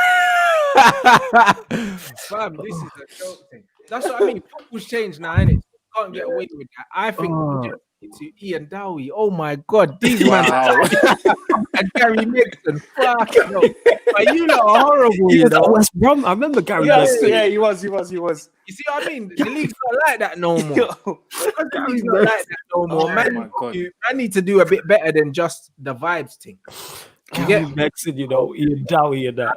Fam, this is a joke thing. That's what I mean. Football's changed now, innit? Can't get away with that. I think we just need to Ian Dowie. Oh my God, these man and Gary Nixon. Fuck no. But you lot are horrible. He You was know? at West Brom. I remember Gary. Yeah, he was. You see what I mean? The league's not like that no more. The league's not like that no more. Oh Man, my God. I need to do a bit better than just the vibes thing. Gary Nixon, you know, Ian Dowie and that.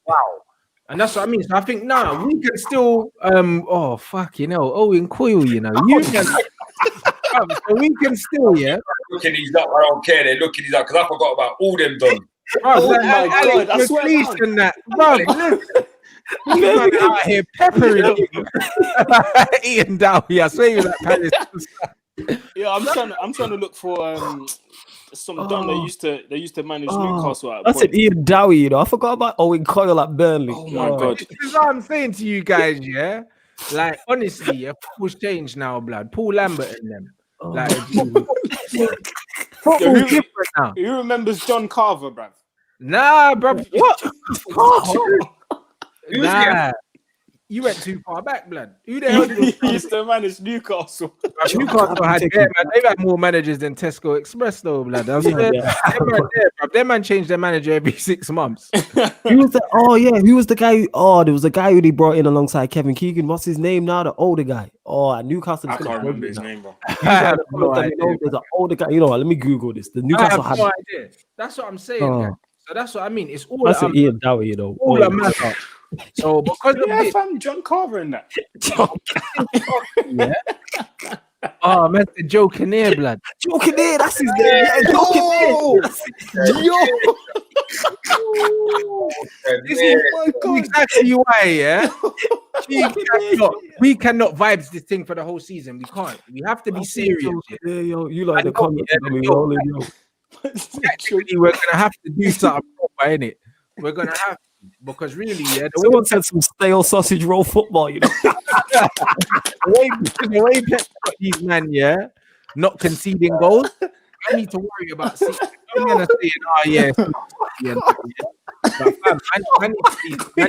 Wow. And that's what I mean. So I think now we can still oh fuck, you know, Owen Coyle, you know. You can so we can still, yeah. Looking these up, I don't care. They're looking these up because I forgot about all them done. Oh my God, I swear and that. Bro, listen. You man out here peppering Ian Dowie. I swear you that Palace. Yeah, I'm trying to look for some Don they used to manage Newcastle at a I point. said Ian Dowie, you know. I forgot about Owen Coyle at Burnley. Oh my God. This is what I'm saying to you guys, yeah. Like honestly, yeah, football's changed now, blood. Paul Lambert and them. Like football's different now. Who remembers John Carver, bruv? Nah, bro. What? Nah. You went too far back, blood. Who the hell did He used to manage Newcastle. Newcastle had man. They've had more managers than Tesco Express, though, blood. Their man changed their manager every 6 months. Who was the? Oh yeah, who was the guy? There was a guy who they brought in alongside Kevin Keegan. What's his name now? The older guy. Oh, at Newcastle. I can't remember his name, bro. have no idea. There's an older guy. You know what? Let me Google this. The I Newcastle have had. no idea. That's what I'm saying. Oh. Guys. So that's what I mean. It's all That's Ian Dowie, you know. all a matter. So because of Yeah, this, fam, John Carver in that. yeah. Oh, man, the Joe Kinnear, blood. Joe Kinnear, that's his name. Yeah, Joe Kinnear. This is exactly why, yeah. We cannot vibes this thing for the whole season. We can't. We have to be serious. Yeah, yo, you like the comments. Actually, we're gonna have to do something proper, innit? We're gonna have to, because really, yeah. Someone said some stale sausage roll football, you know. the way Pep got these man, yeah, not conceding goals. I need to worry about. I'm gonna say, oh yeah, but fam, I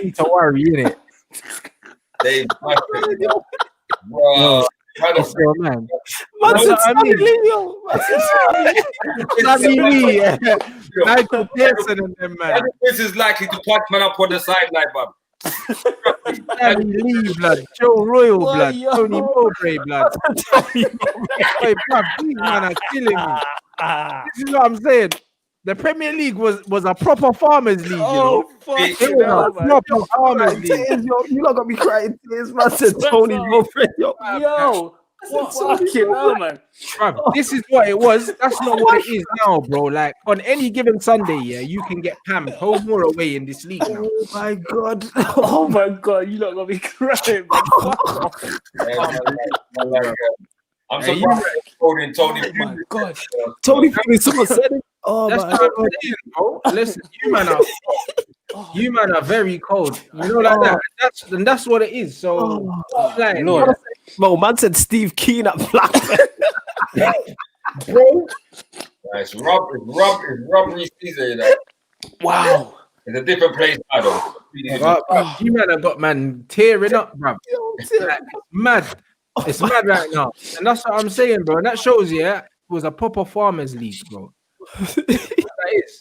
need to worry, innit? They bro. That's what I mean. Michael Pearson and them, man. This is likely to punch man up on the sideline, bub. Danny Lee, blood. Joe Royal, blood. Tony Mowbray, blood. Wait, bruv, these man are killing me. This is what I'm saying. The Premier League was a proper farmers league, you know. Fuck It was a proper farmers league. You not gonna be crying tears, man. Said Tony Mowbray, yo. What fucking hell, man? Bruv, this is what it was. That's not what it is now, bro. Like on any given Sunday, yeah, you can get pammed home or away in this league now. Oh my god. Oh my God, you not gonna be crying, man. I'm surprised holding Tony. Oh my God. Tony Fury, someone said it. Oh That's my what I'm saying, bro. Listen, you man are very cold. You know, like that. That's what it is. So, like, Lord. Bro, man said Steve Keane at Blackburn. bro. It's robbery season, you know. Wow. It's a different place, I don't. You man have got man tearing up, bro. Like, mad. It's mad right now, and that's what I'm saying, bro. And that shows, yeah, it was a proper farmers league, bro. That is.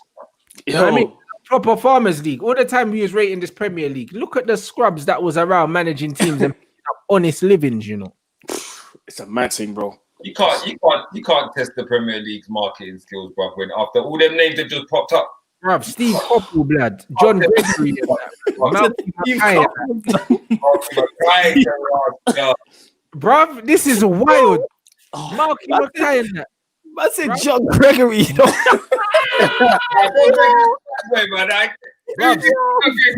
You know what I mean? Proper farmers league. All the time we was rating this Premier League. Look at the scrubs that was around managing teams and picking up honest livings, you know. It's a mad thing, bro. You can't test the Premier League's marketing skills, bro. When after all them names that just popped up, Bruv, Steve Coppell, blood, John Gregory, bruv, this is wild. Marky Mackay and that. I said John Gregory. You know?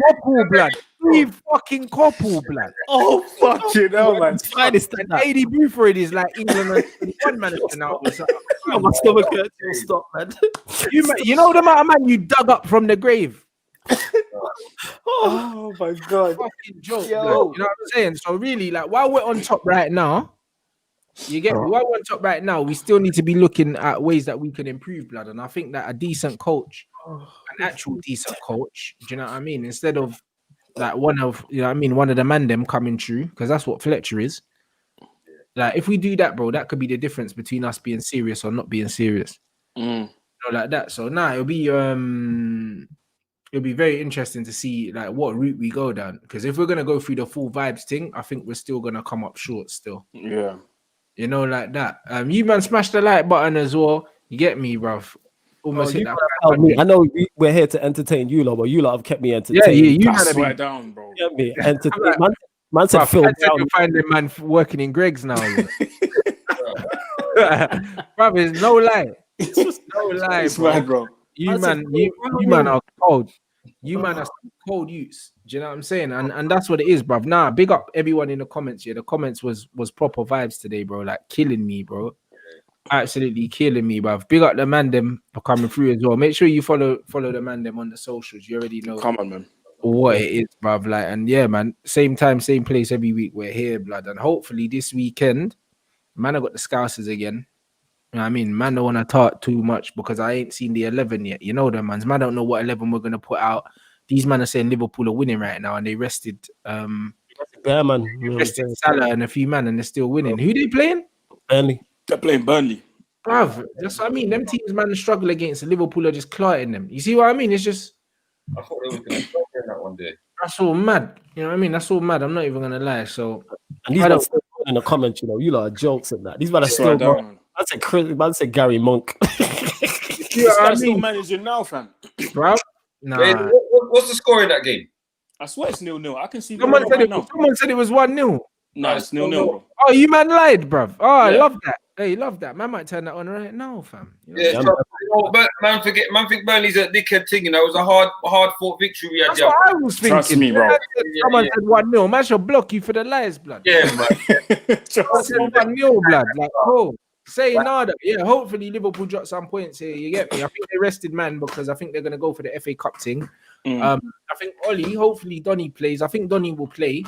Couple blood. 3 fucking couple blood. Oh, fucking hell, man. Finest And AD Buford is like England one manager now. Or something. My stomach hurts. Stop, man. You know the amount of man you dug up from the grave. Oh my god. Fucking joke. Yo. Blood. You know what I'm saying? So really, like, while we're on top right now, you get me? While we're on top right now, we still need to be looking at ways that we can improve, blood. And I think that a decent coach, an actual decent coach, do you know what I mean? Instead of like one of the man them coming through, because that's what Fletcher is. Like, if we do that, bro, that could be the difference between us being serious or not being serious. You know, like that. So now it'll be very interesting to see like what route we go down. Because if we're gonna go through the full vibes thing, I think we're still gonna come up short still. Yeah. You know, like that. You man smash the like button as well. You get me, bruv. Almost hit that. I know we're here to entertain you lot, but you lot have kept me entertained. Yeah, you man Swear be down, bro. Get me entertained. Man said bruv, Phil I said Brown. you're finding man working in Greg's now. Bruv, it's no lie. No lie, It's bro. mad, bro. You man are cold. You man are cold youths. Do you know what I'm saying? And that's what it is, bruv. Nah, big up everyone in the comments. Yeah, the comments was proper vibes today, bro. Like killing me, bro. Absolutely killing me, bruv. Big up the man them for coming through as well. Make sure you follow the man them on the socials. You already know Come on, man. what it is, bruv. Like, and yeah, man, same time, same place every week. We're here, blood. And hopefully this weekend, man, I got the Scousers again. You know what I mean, man, don't want to talk too much because I ain't seen the 11 yet. You know them, man. Man, don't know what 11 we're gonna put out. These men are saying Liverpool are winning right now, and they rested Yeah, man. rested Salah and a few man, and they're still winning. Who they playing? Burnley. They're playing Burnley. Bruv, that's what I mean. Them teams, man, struggle against Liverpool are just clotting them. You see what I mean? It's just I thought they were going to stop in that one day. that's all mad. You know what I mean? That's all mad. I'm not even gonna lie. So And these guys in the comments, you know, you lot are jokes and that. These men are Swear still. down. Man said Gary Monk. you know This what I guy's still mean, managing now, fam. bruv? Wait, Nah. what's the score in that game? I swear it's 0-0. I can see Someone said right now. it was 1-0. No, it's 0-0, bro. Oh, you man lied, bruv. Oh, I Yeah. love that. Hey, love that. Man might turn that on right now, fam. You know? Yeah, man, think Burnley's a dickhead thing. You know, it was a hard fought victory we had. That's what I was thinking. Trust me, bro. Someone said 1-0. Man should block you for the lies, blood. Yeah, man. I said 1-0, blood. Like, oh, say nada. Yeah, hopefully Liverpool drop some points here. You get me? I think they rested man because I think they're gonna go for the FA Cup thing. I think Ollie, hopefully Donny plays. I think Donny will play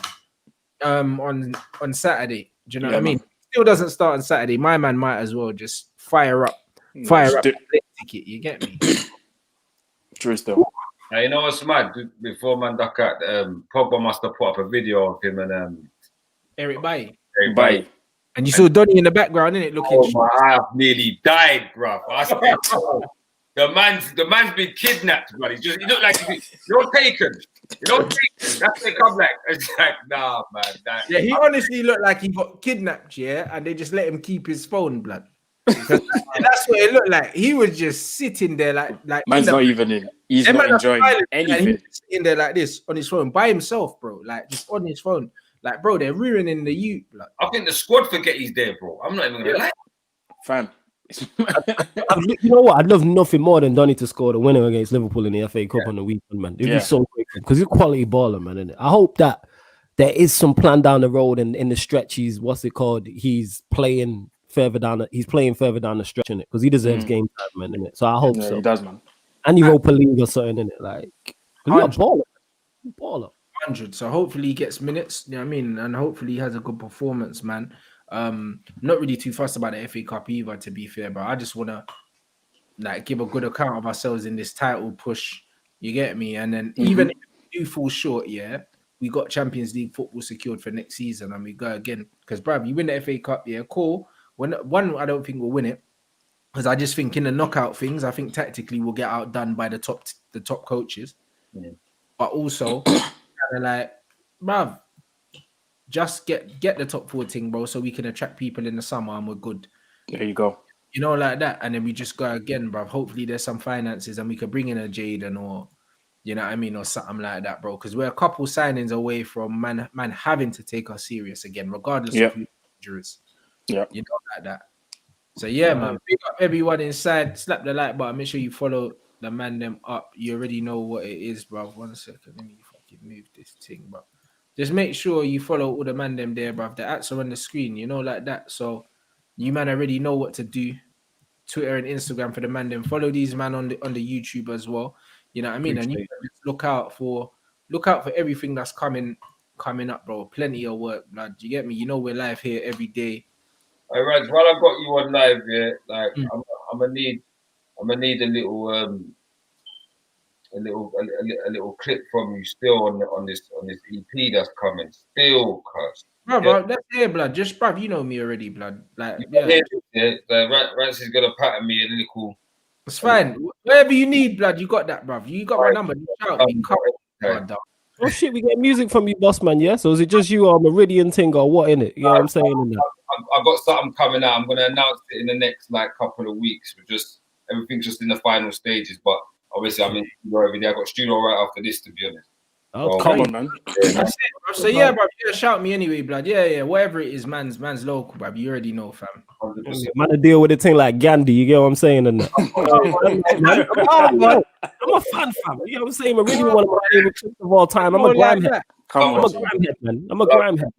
on Saturday. Do you know what I mean? Man. Still doesn't start on Saturday. My man might as well just fire up the ticket. You get me? True still. Now, you know what's mad? Before man duck out, Pogba must have put up a video of him and Eric Bailly. Bye. And you saw Donny in the background, innit? Looking. Oh my, I have nearly died, bro. The man's been kidnapped, bro. He looked like you're taken. That's what they come like. It's like, nah, man. Yeah, he honestly looked like he got kidnapped, yeah, and they just let him keep his phone, blood. That's what it looked like. He was just sitting there like Man's not even in. He's not enjoying anything. He was sitting there like this on his phone by himself, bro. Like just on his phone. Like, bro, they're ruining the youth, blood. I think the squad forget he's there, bro. I'm not even gonna lie. Fam. You know what? I'd love nothing more than Donny to score the winner against Liverpool in the FA Cup on the weekend, man. It'd be so great because he's a quality baller, man. Isn't it? I hope that there is some plan down the road and in the stretch. He's playing further down the stretch in it because he deserves game time, man. Innit? So I hope so. He does, man. And Europa League or something in it, like he's a baller. 100. So hopefully he gets minutes. You know what I mean? And hopefully he has a good performance, man. Not really too fussed about the FA Cup either, to be fair, but I just want to like give a good account of ourselves in this title push. You get me? And then even if we do fall short, we got Champions League football secured for next season, and we go again. Because, bruv, you win the FA Cup, cool. One, I don't think we'll win it, because I just think in the knockout things, I think tactically we'll get outdone by the top coaches. But also, kind of like, bruv, just get the top 4 thing, bro, so we can attract people in the summer and we're good. There you go. You know, like that. And then we just go again, bro. Hopefully there's some finances and we could bring in a Jaden or, you know what I mean, or something like that, bro. Because we're a couple signings away from man having to take us serious again, regardless of who the injuries. Yeah. You know, like that. So yeah, man. Big up everyone inside. Slap the like button. Make sure you follow the man them up. You already know what it is, bro. 1 second. Let me fucking move this thing, bro. Just make sure you follow all the man them there, bro. The ads are on the screen, you know, like that. So you man already know what to do. Twitter and Instagram for the man them. Follow these man on the YouTube as well. You know what I mean? And you just look out for everything that's coming up, bro. Plenty of work, blood. You get me? You know we're live here every day. All right, while I got you on live, yeah, like I'm gonna need a little clip from you still on this EP that's coming. Still, cuz. Bro, that's here, blood. Just, bro, you know me already, blood. Like, Rants is gonna pattern me a little. It's fine. Whatever you need, blood, you got that, bro. You got my number. You shout me. Oh shit, we get music from you, boss man. Yeah. So is it just you or Meridian thing or what in it? You know what I'm saying? I've got something coming out. I'm gonna announce it in the next couple of weeks. Everything's just in the final stages, but obviously I'm in studio every day. I got studio right after this, to be honest. Oh, come on, man. That's it, bro. So yeah, bro, shout me anyway, blood. Yeah, whatever it is, man's local, bro. You already know, fam. 100%. Man, to deal with a thing like Gandhi, you get what I'm saying? And I'm a fan, fam. You know what I'm saying? Meridian, one of my favorite clips of all time. I'm a grime head. I'm a grime head, man. I'm a grime head.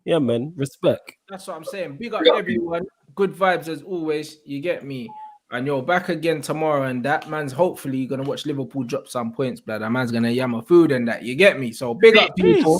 Yeah, man. Respect. That's what I'm saying. Big up everyone. Good vibes as always. You get me? And you're back again tomorrow. And that man's hopefully gonna watch Liverpool drop some points, blood. That man's gonna yammer food and that. You get me? So big up people.